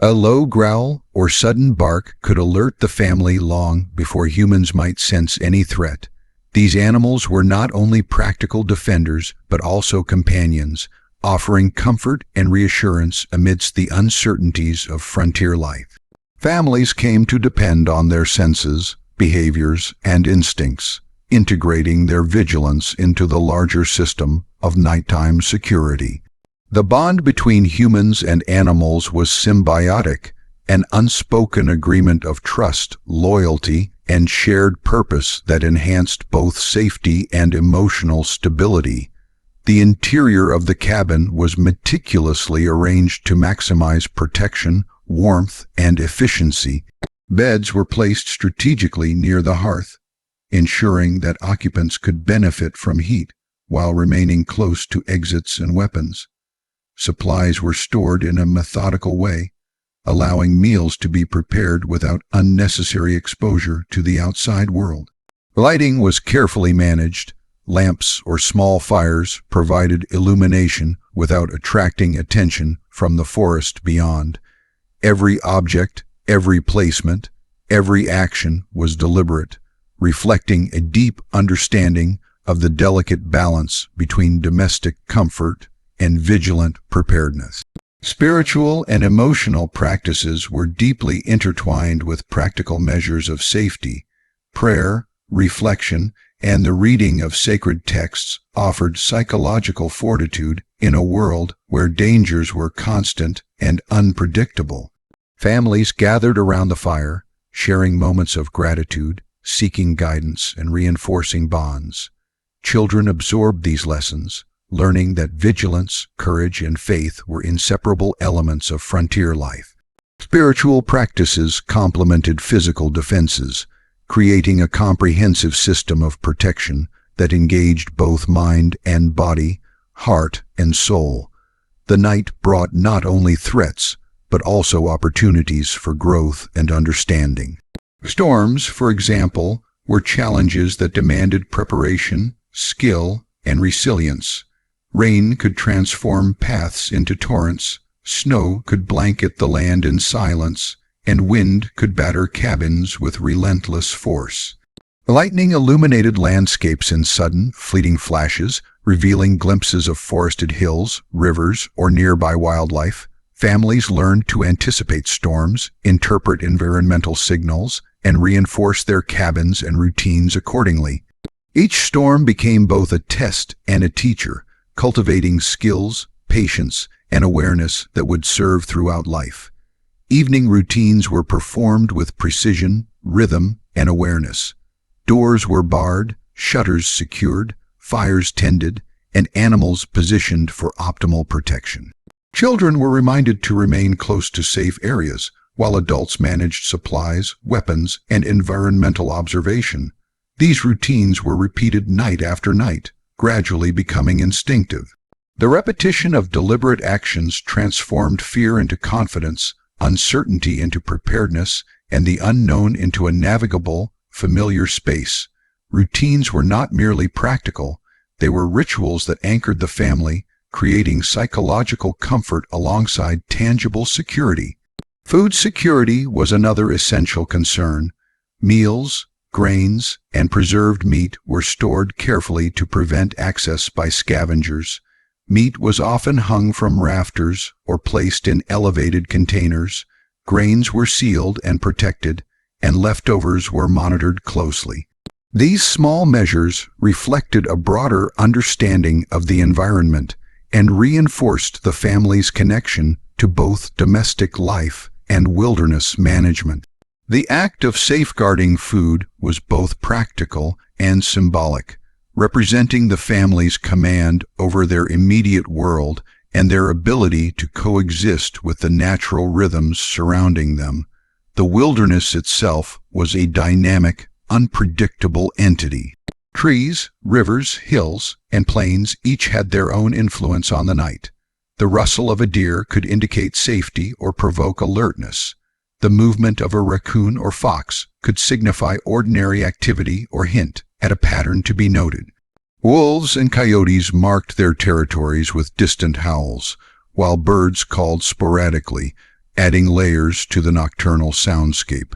A low growl or sudden bark could alert the family long before humans might sense any threat. These animals were not only practical defenders but also companions, offering comfort and reassurance amidst the uncertainties of frontier life. Families came to depend on their senses, behaviors, and instincts, integrating their vigilance into the larger system of nighttime security. The bond between humans and animals was symbiotic, an unspoken agreement of trust, loyalty, and shared purpose that enhanced both safety and emotional stability. The interior of the cabin was meticulously arranged to maximize protection, warmth, and efficiency. Beds were placed strategically near the hearth, ensuring that occupants could benefit from heat while remaining close to exits and weapons. Supplies were stored in a methodical way, allowing meals to be prepared without unnecessary exposure to the outside world. Lighting was carefully managed. Lamps or small fires provided illumination without attracting attention from the forest beyond. Every object, every placement, every action was deliberate, reflecting a deep understanding of the delicate balance between domestic comfort and vigilant preparedness. Spiritual and emotional practices were deeply intertwined with practical measures of safety. Prayer, reflection, and the reading of sacred texts offered psychological fortitude in a world where dangers were constant and unpredictable. Families gathered around the fire, sharing moments of gratitude, seeking guidance, and reinforcing bonds. Children absorbed these lessons, learning that vigilance, courage, and faith were inseparable elements of frontier life. Spiritual practices complemented physical defenses, creating a comprehensive system of protection that engaged both mind and body, heart and soul. The night brought not only threats, but also opportunities for growth and understanding. Storms, for example, were challenges that demanded preparation, skill, and resilience. Rain could transform paths into torrents, snow could blanket the land in silence, and wind could batter cabins with relentless force. Lightning illuminated landscapes in sudden, fleeting flashes, revealing glimpses of forested hills, rivers, or nearby wildlife. Families learned to anticipate storms, interpret environmental signals, and reinforce their cabins and routines accordingly. Each storm became both a test and a teacher, cultivating skills, patience, and awareness that would serve throughout life. Evening routines were performed with precision, rhythm, and awareness. Doors were barred, shutters secured, fires tended, and animals positioned for optimal protection. Children were reminded to remain close to safe areas, while adults managed supplies, weapons, and environmental observation. These routines were repeated night after night, gradually becoming instinctive. The repetition of deliberate actions transformed fear into confidence, uncertainty into preparedness, and the unknown into a navigable, familiar space. Routines were not merely practical, they were rituals that anchored the family, creating psychological comfort alongside tangible security. Food security was another essential concern. Meals, grains, and preserved meat were stored carefully to prevent access by scavengers. Meat was often hung from rafters or placed in elevated containers. Grains were sealed and protected, and leftovers were monitored closely. These small measures reflected a broader understanding of the environment and reinforced the family's connection to both domestic life and wilderness management. The act of safeguarding food was both practical and symbolic, representing the family's command over their immediate world and their ability to coexist with the natural rhythms surrounding them. The wilderness itself was a dynamic, unpredictable entity. Trees, rivers, hills, and plains each had their own influence on the night. The rustle of a deer could indicate safety or provoke alertness. The movement of a raccoon or fox could signify ordinary activity or hint at a pattern to be noted. Wolves and coyotes marked their territories with distant howls, while birds called sporadically, adding layers to the nocturnal soundscape.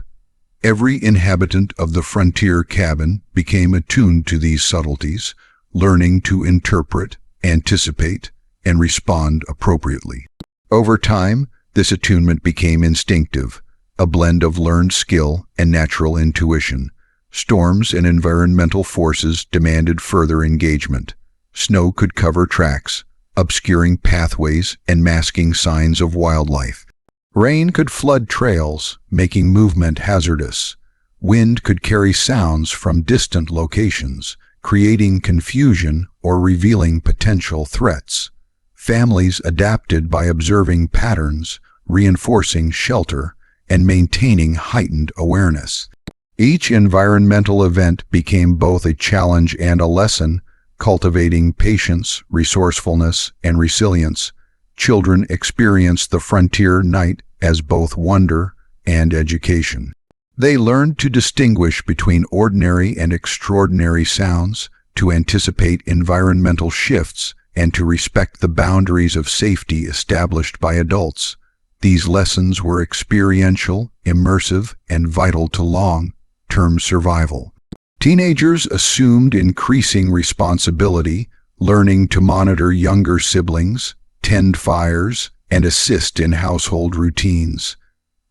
Every inhabitant of the frontier cabin became attuned to these subtleties, learning to interpret, anticipate, and respond appropriately. Over time, this attunement became instinctive, a blend of learned skill and natural intuition. Storms and environmental forces demanded further engagement. Snow could cover tracks, obscuring pathways and masking signs of wildlife. Rain could flood trails, making movement hazardous. Wind could carry sounds from distant locations, creating confusion or revealing potential threats. Families adapted by observing patterns, reinforcing shelter, and maintaining heightened awareness. Each environmental event became both a challenge and a lesson, cultivating patience, resourcefulness, and resilience. Children experienced the frontier night as both wonder and education. They learned to distinguish between ordinary and extraordinary sounds, to anticipate environmental shifts, and to respect the boundaries of safety established by adults. These lessons were experiential, immersive, and vital to long-term survival. Teenagers assumed increasing responsibility, learning to monitor younger siblings, tend fires, and assist in household routines.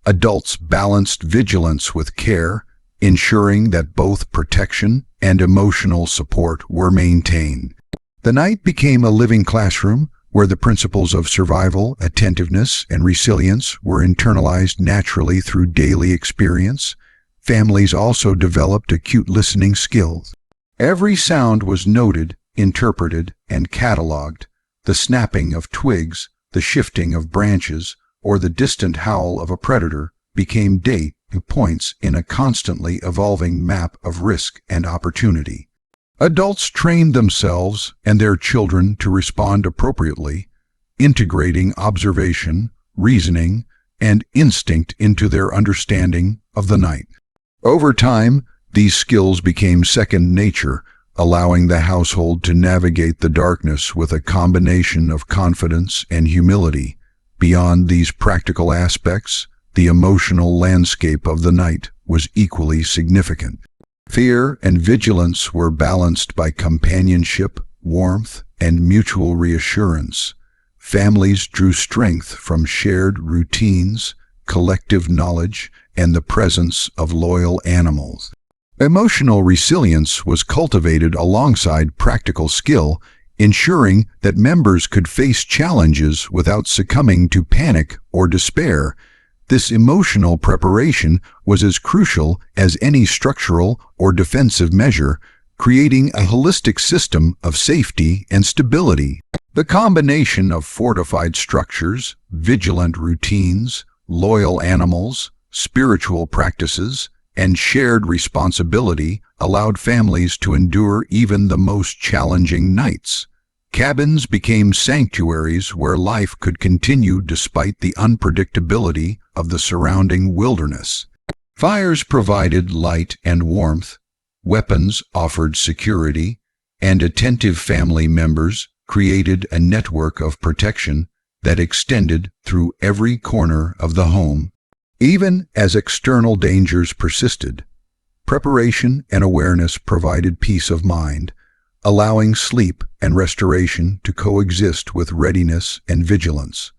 Adults balanced vigilance with care, ensuring that both protection and emotional support were maintained. The night became a living classroom where the principles of survival, attentiveness, and resilience were internalized naturally through daily experience. Families also developed acute listening skills. Every sound was noted, interpreted, and cataloged. The snapping of twigs, the shifting of branches, or the distant howl of a predator became data points in a constantly evolving map of risk and opportunity. Adults trained themselves and their children to respond appropriately, integrating observation, reasoning, and instinct into their understanding of the night. Over time, these skills became second nature, allowing the household to navigate the darkness with a combination of confidence and humility. Beyond these practical aspects, the emotional landscape of the night was equally significant. Fear and vigilance were balanced by companionship, warmth, and mutual reassurance. families drew strength from shared routines, collective knowledge, and the presence of loyal animals. Emotional resilience was cultivated alongside practical skill, ensuring that members could face challenges without succumbing to panic or despair. This emotional preparation was as crucial as any structural or defensive measure, creating a holistic system of safety and stability. The combination of fortified structures, vigilant routines, loyal animals, spiritual practices, and shared responsibility allowed families to endure even the most challenging nights. Cabins became sanctuaries where life could continue despite the unpredictability of the surrounding wilderness. Fires provided light and warmth, weapons offered security, and attentive family members created a network of protection that extended through every corner of the home. Even as external dangers persisted, preparation and awareness provided peace of mind, allowing sleep and restoration to coexist with readiness and vigilance.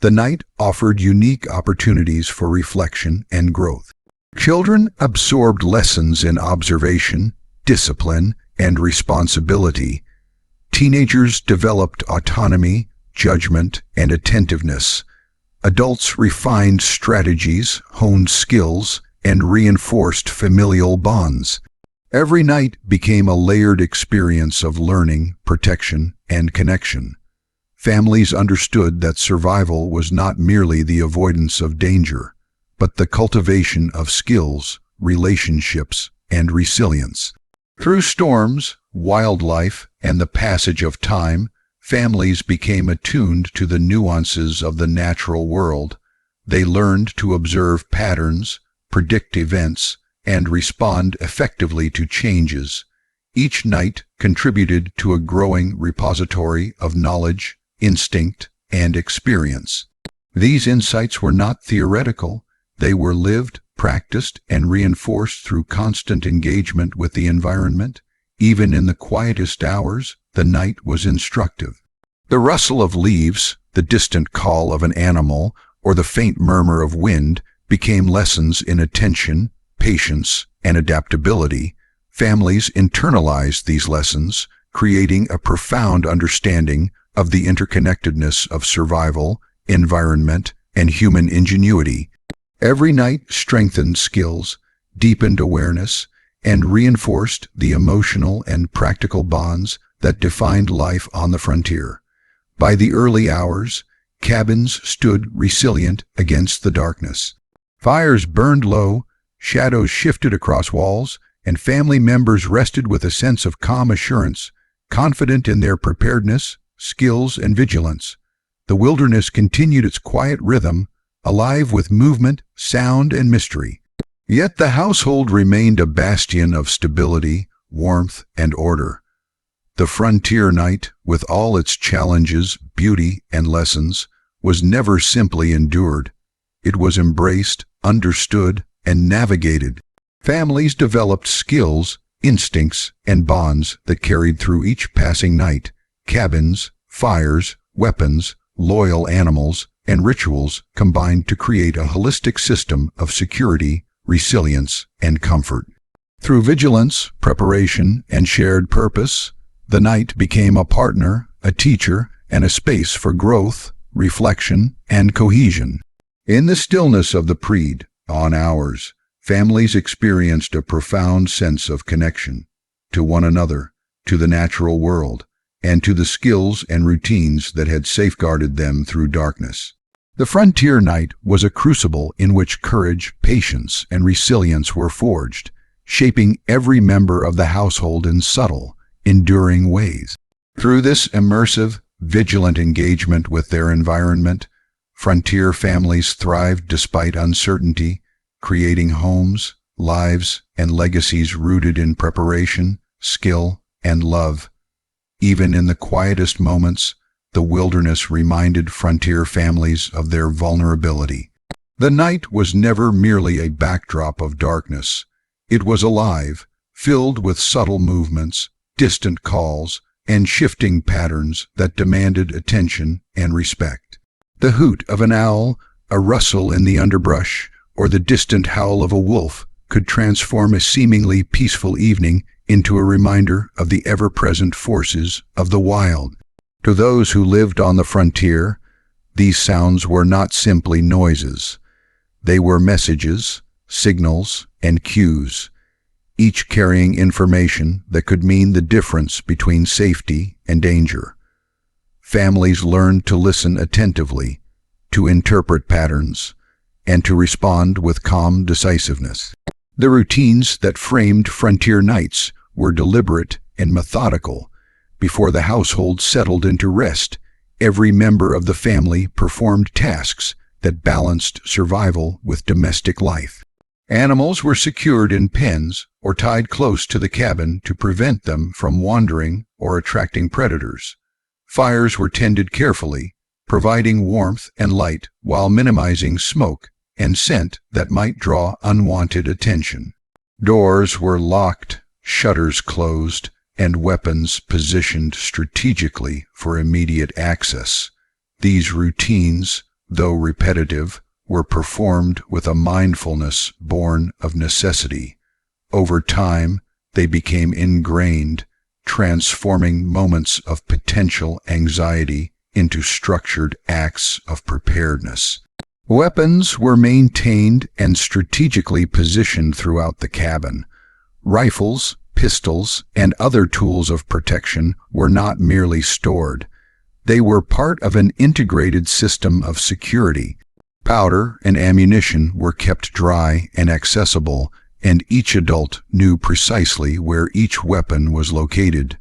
The night offered unique opportunities for reflection and growth. Children absorbed lessons in observation, discipline, and responsibility. Teenagers developed autonomy, judgment, and attentiveness. Adults refined strategies, honed skills, and reinforced familial bonds. Every night became a layered experience of learning, protection, and connection. Families understood that survival was not merely the avoidance of danger, but the cultivation of skills, relationships, and resilience. Through storms, wildlife, and the passage of time, families became attuned to the nuances of the natural world. They learned to observe patterns, predict events, and respond effectively to changes. Each night contributed to a growing repository of knowledge, instinct, and experience. These insights were not theoretical. They were lived, practiced, and reinforced through constant engagement with the environment. Even in the quietest hours, the night was instructive. The rustle of leaves, the distant call of an animal, or the faint murmur of wind became lessons in attention, patience, and adaptability. Families internalized these lessons, creating a profound understanding of the interconnectedness of survival, environment, and human ingenuity. Every night strengthened skills, deepened awareness, and reinforced the emotional and practical bonds that defined life on the frontier. By the early hours, cabins stood resilient against the darkness. Fires burned low, shadows shifted across walls, and family members rested with a sense of calm assurance, confident in their preparedness, skills, and vigilance. The wilderness continued its quiet rhythm, alive with movement, sound, and mystery. Yet the household remained a bastion of stability, warmth, and order. The frontier night, with all its challenges, beauty, and lessons, was never simply endured. It was embraced, understood, and navigated. Families developed skills, instincts, and bonds that carried through each passing night. Cabins, fires, weapons, loyal animals, and rituals combined to create a holistic system of security, resilience, and comfort. Through vigilance, preparation, and shared purpose, the night became a partner, a teacher, and a space for growth, reflection, and cohesion. In the stillness of the pre-dawn hours, families experienced a profound sense of connection to one another, to the natural world, and to the skills and routines that had safeguarded them through darkness. The frontier night was a crucible in which courage, patience, and resilience were forged, shaping every member of the household in subtle, enduring ways. Through this immersive, vigilant engagement with their environment, frontier families thrived despite uncertainty, creating homes, lives, and legacies rooted in preparation, skill, and love. Even in the quietest moments, the wilderness reminded frontier families of their vulnerability. The night was never merely a backdrop of darkness. It was alive, filled with subtle movements, distant calls, and shifting patterns that demanded attention and respect. The hoot of an owl, a rustle in the underbrush, or the distant howl of a wolf could transform a seemingly peaceful evening into a reminder of the ever-present forces of the wild. To those who lived on the frontier, these sounds were not simply noises. They were messages, signals, and cues, each carrying information that could mean the difference between safety and danger. Families learned to listen attentively, to interpret patterns, and to respond with calm decisiveness. The routines that framed frontier nights were deliberate and methodical. Before the household settled into rest, every member of the family performed tasks that balanced survival with domestic life. Animals were secured in pens or tied close to the cabin to prevent them from wandering or attracting predators. Fires were tended carefully, providing warmth and light while minimizing smoke and scent that might draw unwanted attention. Doors were locked, shutters closed, and weapons positioned strategically for immediate access. These routines, though repetitive, were performed with a mindfulness born of necessity. Over time, they became ingrained, transforming moments of potential anxiety into structured acts of preparedness. Weapons were maintained and strategically positioned throughout the cabin. Rifles, pistols, and other tools of protection were not merely stored. They were part of an integrated system of security. Powder and ammunition were kept dry and accessible, and each adult knew precisely where each weapon was located.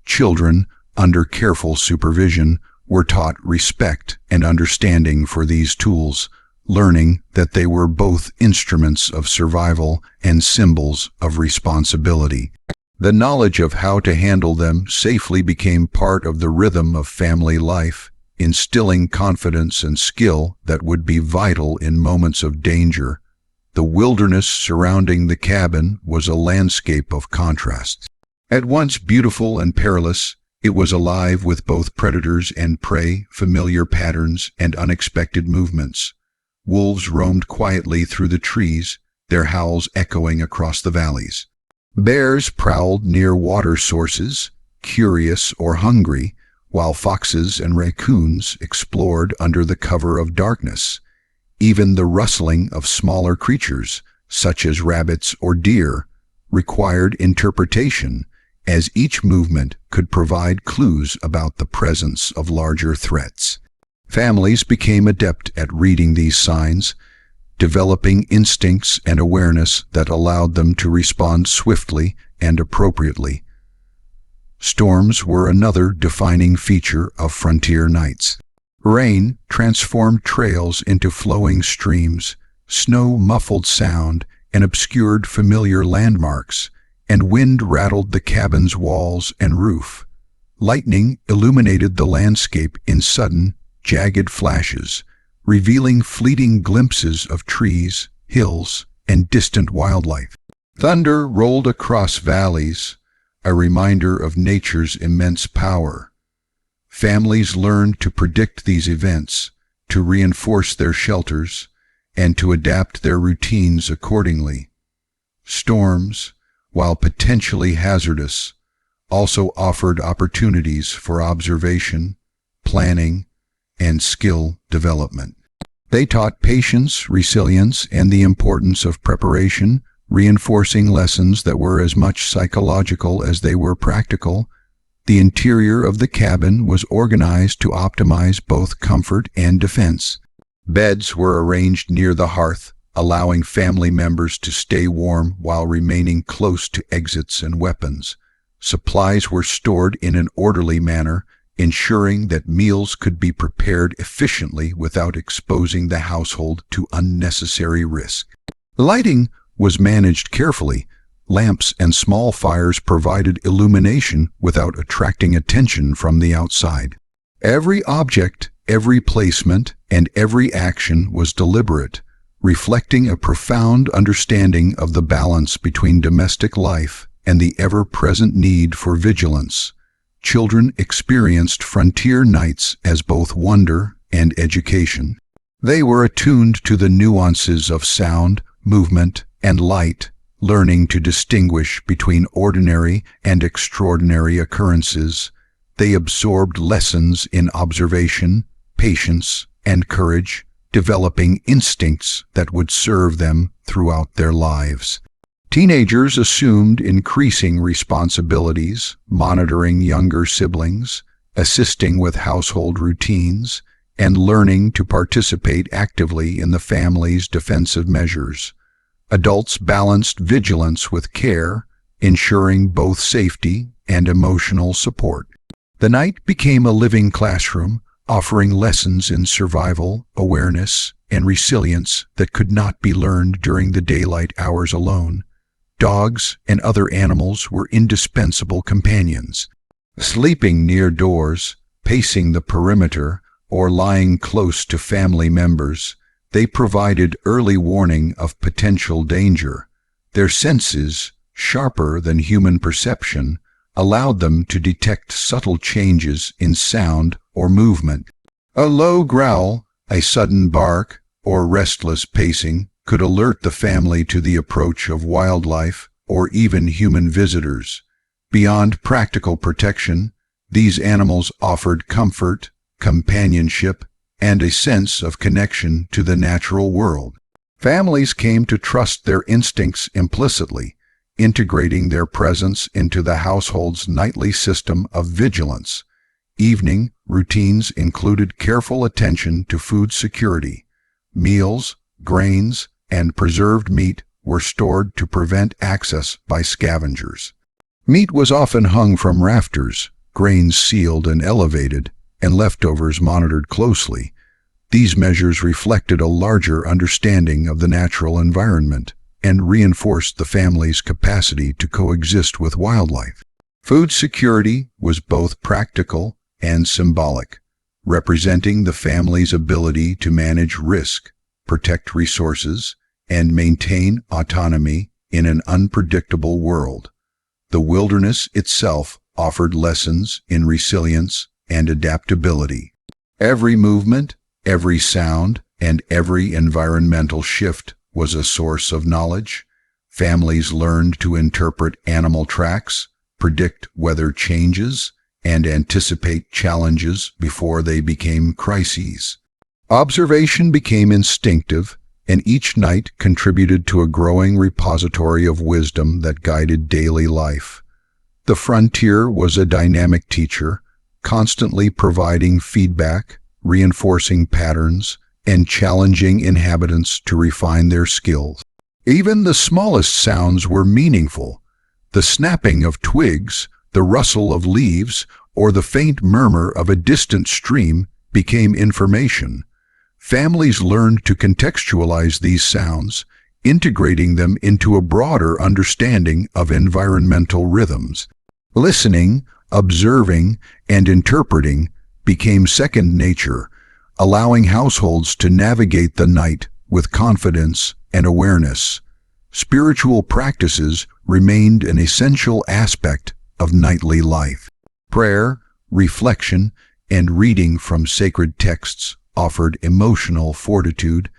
Children, under careful supervision, were taught respect and understanding for these tools, learning that they were both instruments of survival and symbols of responsibility. The knowledge of how to handle them safely became part of the rhythm of family life, instilling confidence and skill that would be vital in moments of danger. The wilderness surrounding the cabin was a landscape of contrasts. At once beautiful and perilous, it was alive with both predators and prey, familiar patterns, and unexpected movements. Wolves roamed quietly through the trees, their howls echoing across the valleys. Bears prowled near water sources, curious or hungry, while foxes and raccoons explored under the cover of darkness. Even the rustling of smaller creatures, such as rabbits or deer, required interpretation, as each movement could provide clues about the presence of larger threats. Families became adept at reading these signs, developing instincts and awareness that allowed them to respond swiftly and appropriately. Storms were another defining feature of frontier nights. Rain transformed trails into flowing streams, snow muffled sound and obscured familiar landmarks, and wind rattled the cabin's walls and roof. Lightning illuminated the landscape in sudden, jagged flashes, revealing fleeting glimpses of trees, hills, and distant wildlife. Thunder rolled across valleys, a reminder of nature's immense power. Families learned to predict these events, to reinforce their shelters, and to adapt their routines accordingly. Storms, while potentially hazardous, also offered opportunities for observation, planning, and skill development. They taught patience, resilience, and the importance of preparation, reinforcing lessons that were as much psychological as they were practical. The interior of the cabin was organized to optimize both comfort and defense. Beds were arranged near the hearth, allowing family members to stay warm while remaining close to exits and weapons. Supplies were stored in an orderly manner, ensuring that meals could be prepared efficiently without exposing the household to unnecessary risk. Lighting was managed carefully. Lamps and small fires provided illumination without attracting attention from the outside. Every object, every placement, and every action was deliberate, reflecting a profound understanding of the balance between domestic life and the ever-present need for vigilance. children experienced frontier nights as both wonder and education. They were attuned to the nuances of sound, movement, and light, learning to distinguish between ordinary and extraordinary occurrences. They absorbed lessons in observation, patience, and courage, developing instincts that would serve them throughout their lives. Teenagers assumed increasing responsibilities, monitoring younger siblings, assisting with household routines, and learning to participate actively in the family's defensive measures. Adults balanced vigilance with care, ensuring both safety and emotional support. The night became a living classroom, offering lessons in survival, awareness, and resilience that could not be learned during the daylight hours alone. Dogs and other animals were indispensable companions. Sleeping near doors, pacing the perimeter, or lying close to family members, they provided early warning of potential danger. Their senses, sharper than human perception, allowed them to detect subtle changes in sound or movement. A low growl, a sudden bark, or restless pacing could alert the family to the approach of wildlife or even human visitors. Beyond practical protection, these animals offered comfort, companionship, and a sense of connection to the natural world. Families came to trust their instincts implicitly, integrating their presence into the household's nightly system of vigilance. Evening routines included careful attention to food security. Meals, grains, and preserved meat were stored to prevent access by scavengers. Meat was often hung from rafters, grains sealed and elevated, and leftovers monitored closely. These measures reflected a larger understanding of the natural environment and reinforced the family's capacity to coexist with wildlife. Food security was both practical and symbolic, representing the family's ability to manage risk, protect resources, and maintain autonomy in an unpredictable world. The wilderness itself offered lessons in resilience and adaptability. Every movement, every sound, and every environmental shift was a source of knowledge. Families learned to interpret animal tracks, predict weather changes, and anticipate challenges before they became crises. Observation became instinctive, and each night contributed to a growing repository of wisdom that guided daily life. The frontier was a dynamic teacher, constantly providing feedback, reinforcing patterns, and challenging inhabitants to refine their skills. Even the smallest sounds were meaningful. The snapping of twigs, the rustle of leaves, or the faint murmur of a distant stream became information. Families learned to contextualize these sounds, integrating them into a broader understanding of environmental rhythms. Listening, observing, and interpreting became second nature, allowing households to navigate the night with confidence and awareness. Spiritual practices remained an essential aspect of nightly life. Prayer, reflection, and reading from sacred texts offered emotional fortitude,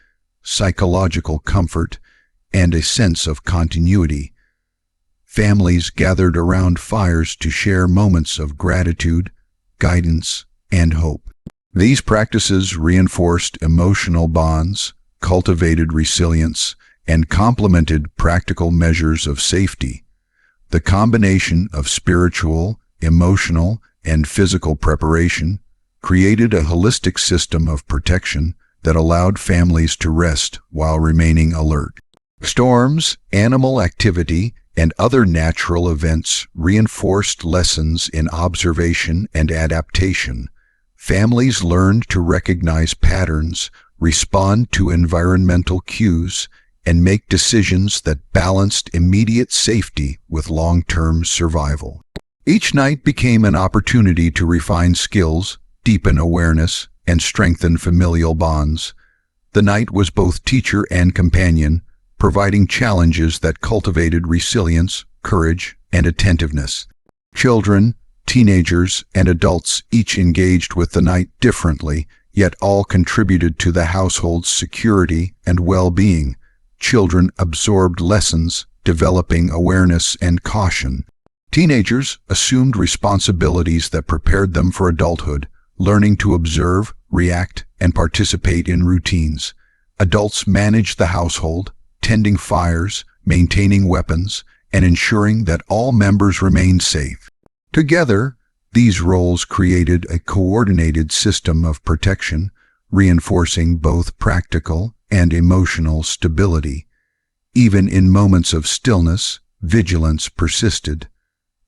psychological comfort, and a sense of continuity. Families gathered around fires to share moments of gratitude, guidance, and hope. These practices reinforced emotional bonds, cultivated resilience, and complemented practical measures of safety. The combination of spiritual, emotional, and physical preparation created a holistic system of protection that allowed families to rest while remaining alert. Storms, animal activity, and other natural events reinforced lessons in observation and adaptation. Families learned to recognize patterns, respond to environmental cues, and make decisions that balanced immediate safety with long-term survival. Each night became an opportunity to refine skills, deepen awareness, and strengthen familial bonds. The night was both teacher and companion, providing challenges that cultivated resilience, courage, and attentiveness. Children, teenagers, and adults each engaged with the night differently, yet all contributed to the household's security and well-being. Children absorbed lessons, developing awareness and caution. Teenagers assumed responsibilities that prepared them for adulthood, learning to observe, react, and participate in routines. Adults managed the household, tending fires, maintaining weapons, and ensuring that all members remained safe. Together, these roles created a coordinated system of protection, reinforcing both practical and emotional stability. Even in moments of stillness, vigilance persisted.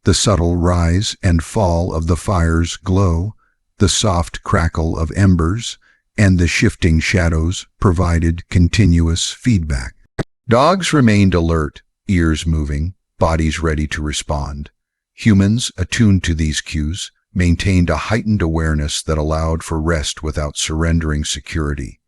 The subtle rise and fall of the fire's glow, the soft crackle of embers, and the shifting shadows provided continuous feedback. Dogs remained alert, ears moving, bodies ready to respond. Humans, attuned to these cues, maintained a heightened awareness that allowed for rest without surrendering security.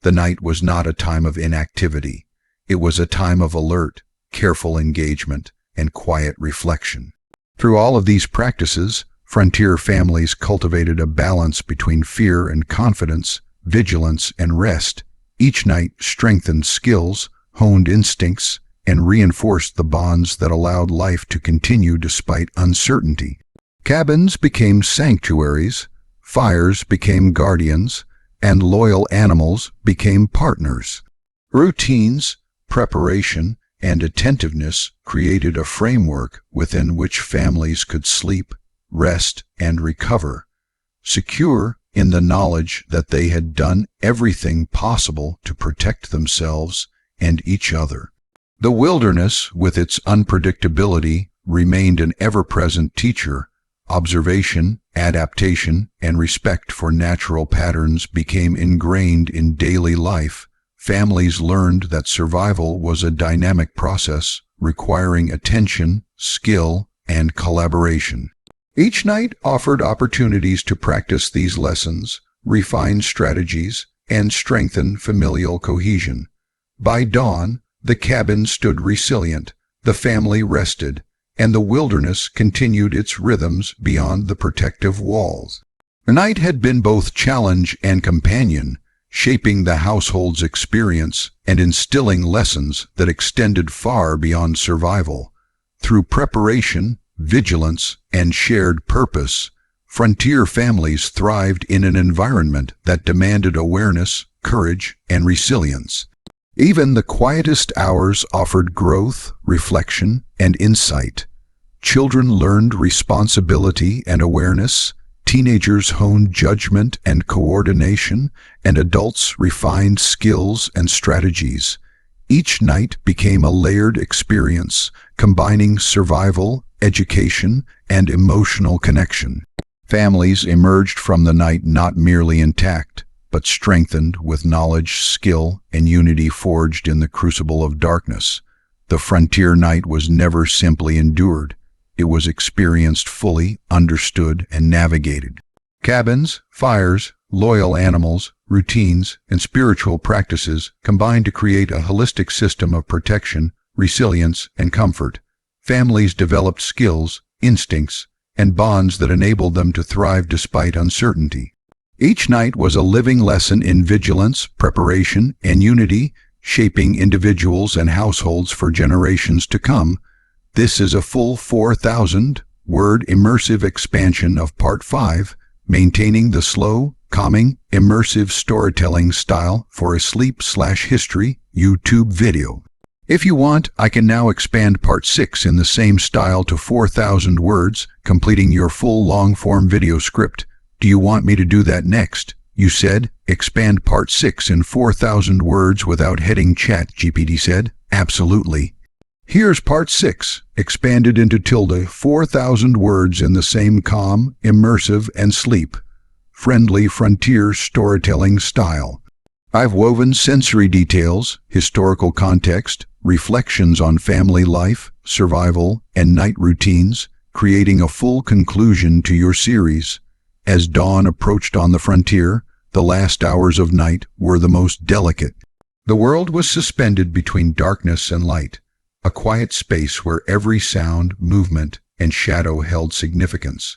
The night was not a time of inactivity. It was a time of alert, careful engagement, and quiet reflection. Through all of these practices, frontier families cultivated a balance between fear and confidence, vigilance and rest. Each night strengthened skills, honed instincts, and reinforced the bonds that allowed life to continue despite uncertainty. Cabins became sanctuaries, fires became guardians, and loyal animals became partners. Routines, preparation, and attentiveness created a framework within which families could sleep, rest, and recover, secure in the knowledge that they had done everything possible to protect themselves and each other. The wilderness, with its unpredictability, remained an ever-present teacher. Observation, adaptation, and respect for natural patterns became ingrained in daily life. Families learned that survival was a dynamic process requiring attention, skill, and collaboration. Each night offered opportunities to practice these lessons, refine strategies, and strengthen familial cohesion. By dawn, the cabin stood resilient, the family rested, and the wilderness continued its rhythms beyond the protective walls. The night had been both challenge and companion, shaping the household's experience and instilling lessons that extended far beyond survival. Through preparation, vigilance, and shared purpose, frontier families thrived in an environment that demanded awareness, courage, and resilience. Even the quietest hours offered growth, reflection, and insight. Children learned responsibility and awareness, teenagers honed judgment and coordination, and adults refined skills and strategies. Each night became a layered experience, combining survival, education, and emotional connection. Families emerged from the night not merely intact, but strengthened with knowledge, skill, and unity forged in the crucible of darkness. The frontier night was never simply endured. It was experienced fully, understood, and navigated. Cabins, fires, loyal animals, routines, and spiritual practices combined to create a holistic system of protection, resilience, and comfort. Families developed skills, instincts, and bonds that enabled them to thrive despite uncertainty. Each night was a living lesson in vigilance, preparation, and unity, shaping individuals and households for generations to come. This is a full 4,000-word immersive expansion of Part 5, maintaining the slow, calming, immersive storytelling style for a sleep/history YouTube video. If you want, I can now expand Part 6 in the same style to 4,000 words, completing your full long-form video script. Do you want me to do that next? You said, expand Part 6 in 4,000 words without heading ChatGPT said, absolutely. Here's Part 6, expanded into 4,000 words in the same calm, immersive, and sleep-friendly frontier storytelling style. I've woven sensory details, historical context, reflections on family life, survival, and night routines, creating a full conclusion to your series. As dawn approached on the frontier, the last hours of night were the most delicate. The world was suspended between darkness and light, a quiet space where every sound, movement, and shadow held significance.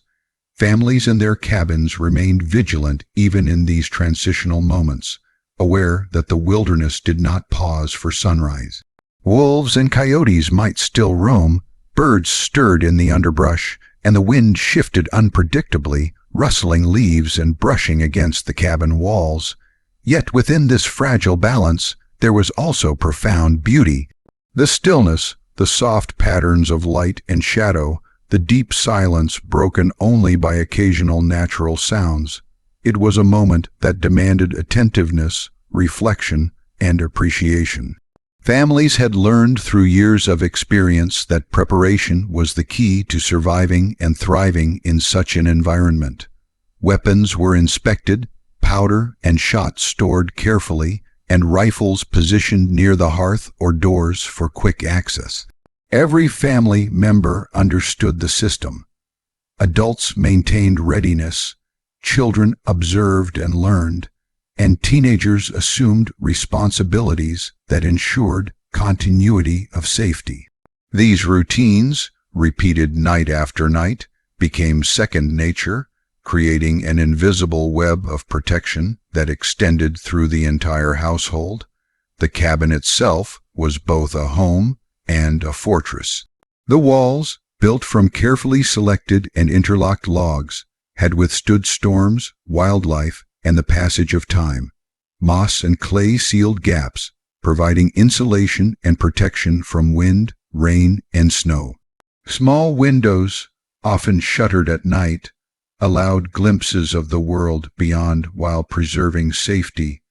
Families in their cabins remained vigilant even in these transitional moments, aware that the wilderness did not pause for sunrise. Wolves and coyotes might still roam, birds stirred in the underbrush, and the wind shifted unpredictably, rustling leaves and brushing against the cabin walls. Yet within this fragile balance, there was also profound beauty. The stillness, the soft patterns of light and shadow, the deep silence broken only by occasional natural sounds. It was a moment that demanded attentiveness, reflection, and appreciation. Families had learned through years of experience that preparation was the key to surviving and thriving in such an environment. Weapons were inspected, powder and shot stored carefully, and rifles positioned near the hearth or doors for quick access. Every family member understood the system. Adults maintained readiness, children observed and learned, and teenagers assumed responsibilities that ensured continuity of safety. These routines, repeated night after night, became second nature, creating an invisible web of protection that extended through the entire household. The cabin itself was both a home and a fortress. The walls, built from carefully selected and interlocked logs, had withstood storms, wildlife, and the passage of time. Moss and clay sealed gaps, providing insulation and protection from wind, rain, and snow. Small windows, often shuttered at night, allowed glimpses of the world beyond while preserving safety.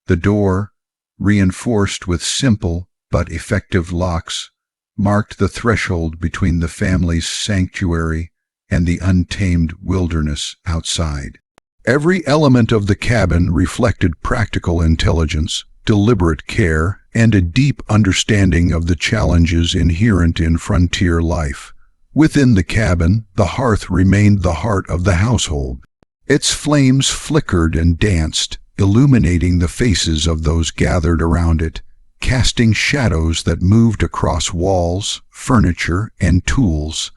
The door, reinforced with simple but effective locks, marked the threshold between the family's sanctuary and the untamed wilderness outside. Every element of the cabin reflected practical intelligence, deliberate care, and a deep understanding of the challenges inherent in frontier life. Within the cabin, the hearth remained the heart of the household. Its flames flickered and danced, illuminating the faces of those gathered around it, casting shadows that moved across walls, furniture, and tools.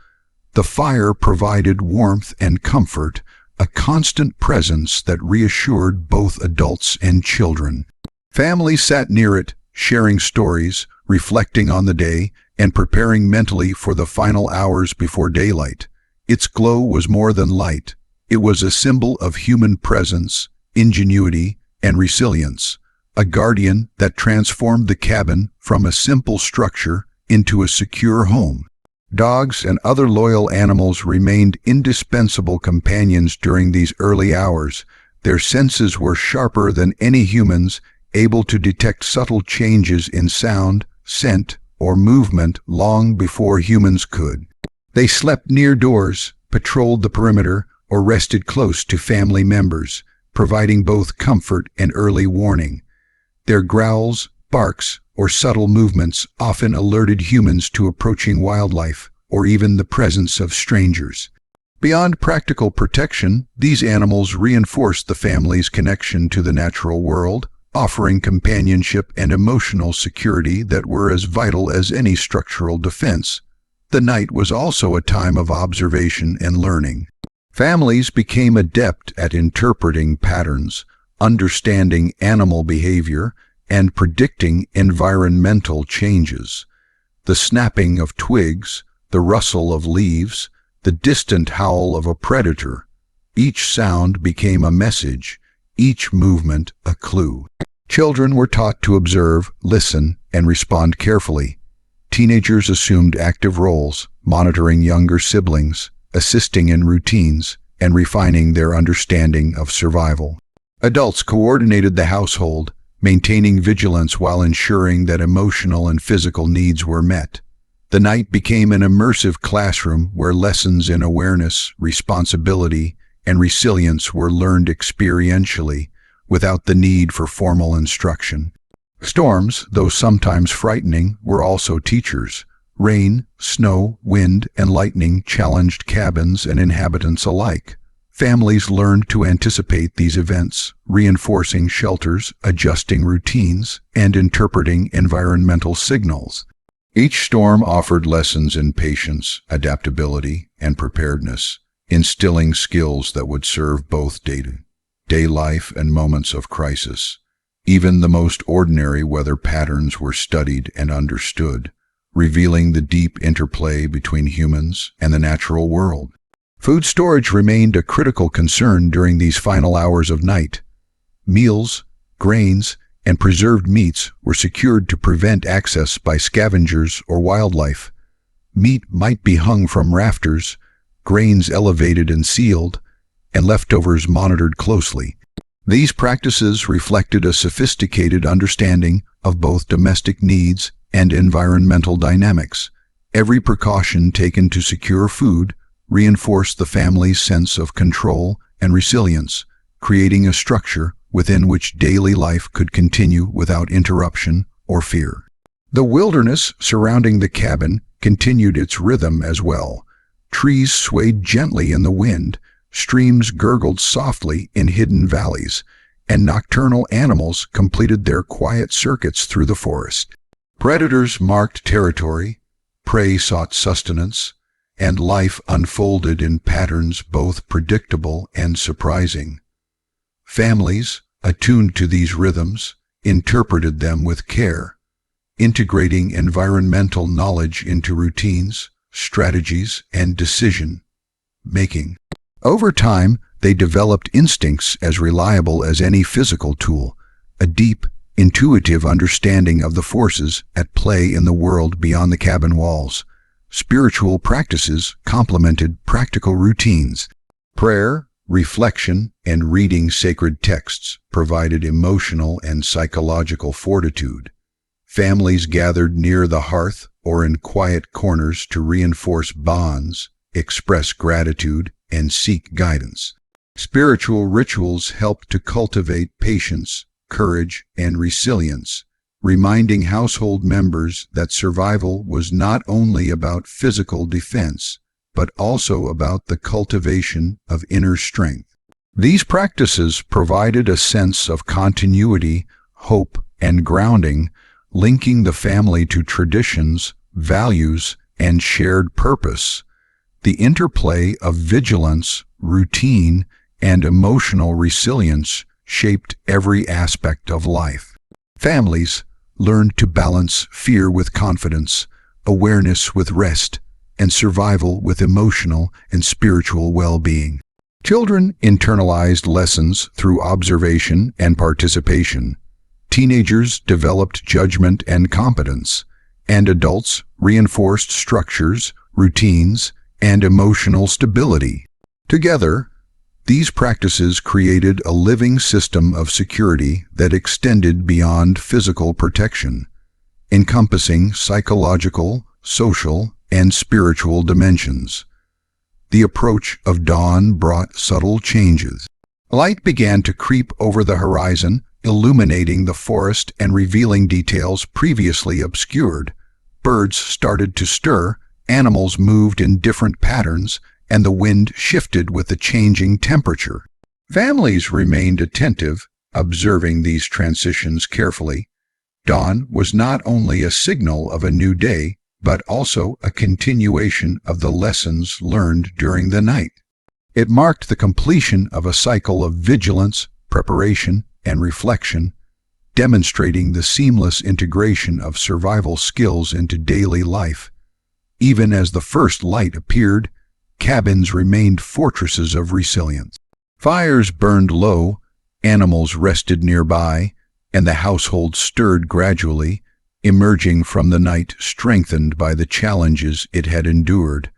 The fire provided warmth and comfort, a constant presence that reassured both adults and children. Families sat near it, sharing stories, reflecting on the day, and preparing mentally for the final hours before daylight. Its glow was more than light. It was a symbol of human presence, ingenuity, and resilience, a guardian that transformed the cabin from a simple structure into a secure home. Dogs and other loyal animals remained indispensable companions during these early hours. Their senses were sharper than any humans, able to detect subtle changes in sound, scent, or movement long before humans could. They slept near doors, patrolled the perimeter, or rested close to family members, providing both comfort and early warning. Their growls, barks, or subtle movements often alerted humans to approaching wildlife or even the presence of strangers. Beyond practical protection, these animals reinforced the family's connection to the natural world, offering companionship and emotional security that were as vital as any structural defense. The night was also a time of observation and learning. Families became adept at interpreting patterns, understanding animal behavior, and predicting environmental changes. The snapping of twigs, the rustle of leaves, the distant howl of a predator. Each sound became a message, each movement a clue. Children were taught to observe, listen, and respond carefully. Teenagers assumed active roles, monitoring younger siblings, assisting in routines, and refining their understanding of survival. Adults coordinated the household, maintaining vigilance while ensuring that emotional and physical needs were met. The night became an immersive classroom where lessons in awareness, responsibility, and resilience were learned experientially, without the need for formal instruction. Storms, though sometimes frightening, were also teachers. Rain, snow, wind, and lightning challenged cabins and inhabitants alike. Families learned to anticipate these events, reinforcing shelters, adjusting routines, and interpreting environmental signals. Each storm offered lessons in patience, adaptability, and preparedness, instilling skills that would serve both day life and moments of crisis. Even the most ordinary weather patterns were studied and understood, revealing the deep interplay between humans and the natural world. Food storage remained a critical concern during these final hours of night. Meals, grains, and preserved meats were secured to prevent access by scavengers or wildlife. Meat might be hung from rafters, grains elevated and sealed, and leftovers monitored closely. These practices reflected a sophisticated understanding of both domestic needs and environmental dynamics. Every precaution taken to secure food reinforced the family's sense of control and resilience, creating a structure within which daily life could continue without interruption or fear. The wilderness surrounding the cabin continued its rhythm as well. Trees swayed gently in the wind, streams gurgled softly in hidden valleys, and nocturnal animals completed their quiet circuits through the forest. Predators marked territory, prey sought sustenance, and life unfolded in patterns both predictable and surprising. Families, attuned to these rhythms, interpreted them with care, integrating environmental knowledge into routines, strategies, and decision-making. Over time, they developed instincts as reliable as any physical tool, a deep, intuitive understanding of the forces at play in the world beyond the cabin walls. Spiritual practices complemented practical routines. Prayer, reflection, and reading sacred texts provided emotional and psychological fortitude. Families gathered near the hearth or in quiet corners to reinforce bonds, express gratitude, and seek guidance. Spiritual rituals helped to cultivate patience, courage, and resilience, reminding household members that survival was not only about physical defense, but also about the cultivation of inner strength. These practices provided a sense of continuity, hope, and grounding, linking the family to traditions, values, and shared purpose. The interplay of vigilance, routine, and emotional resilience shaped every aspect of life. Families learned to balance fear with confidence, awareness with rest, and survival with emotional and spiritual well-being. Children internalized lessons through observation and participation. Teenagers developed judgment and competence, and adults reinforced structures, routines, and emotional stability. Together, these practices created a living system of security that extended beyond physical protection, encompassing psychological, social, and spiritual dimensions. The approach of dawn brought subtle changes. Light began to creep over the horizon, illuminating the forest and revealing details previously obscured. Birds started to stir, animals moved in different patterns, and the wind shifted with the changing temperature. Families remained attentive, observing these transitions carefully. Dawn was not only a signal of a new day, but also a continuation of the lessons learned during the night. It marked the completion of a cycle of vigilance, preparation, and reflection, demonstrating the seamless integration of survival skills into daily life. Even as the first light appeared, cabins remained fortresses of resilience. Fires burned low, animals rested nearby, and the household stirred gradually, emerging from the night strengthened by the challenges it had endured.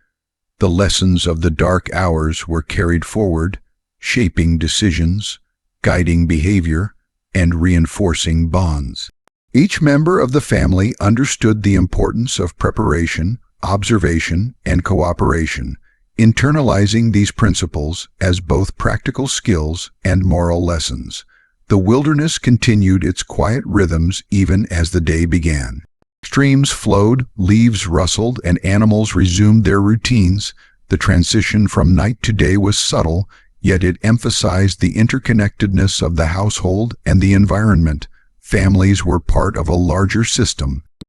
The lessons of the dark hours were carried forward, shaping decisions, guiding behavior, and reinforcing bonds. Each member of the family understood the importance of preparation, observation, and cooperation, internalizing these principles as both practical skills and moral lessons. The wilderness continued its quiet rhythms even as the day began. Streams flowed, leaves rustled, and animals resumed their routines. The transition from night to day was subtle, yet it emphasized the interconnectedness of the household and the environment. Families were part of a larger system,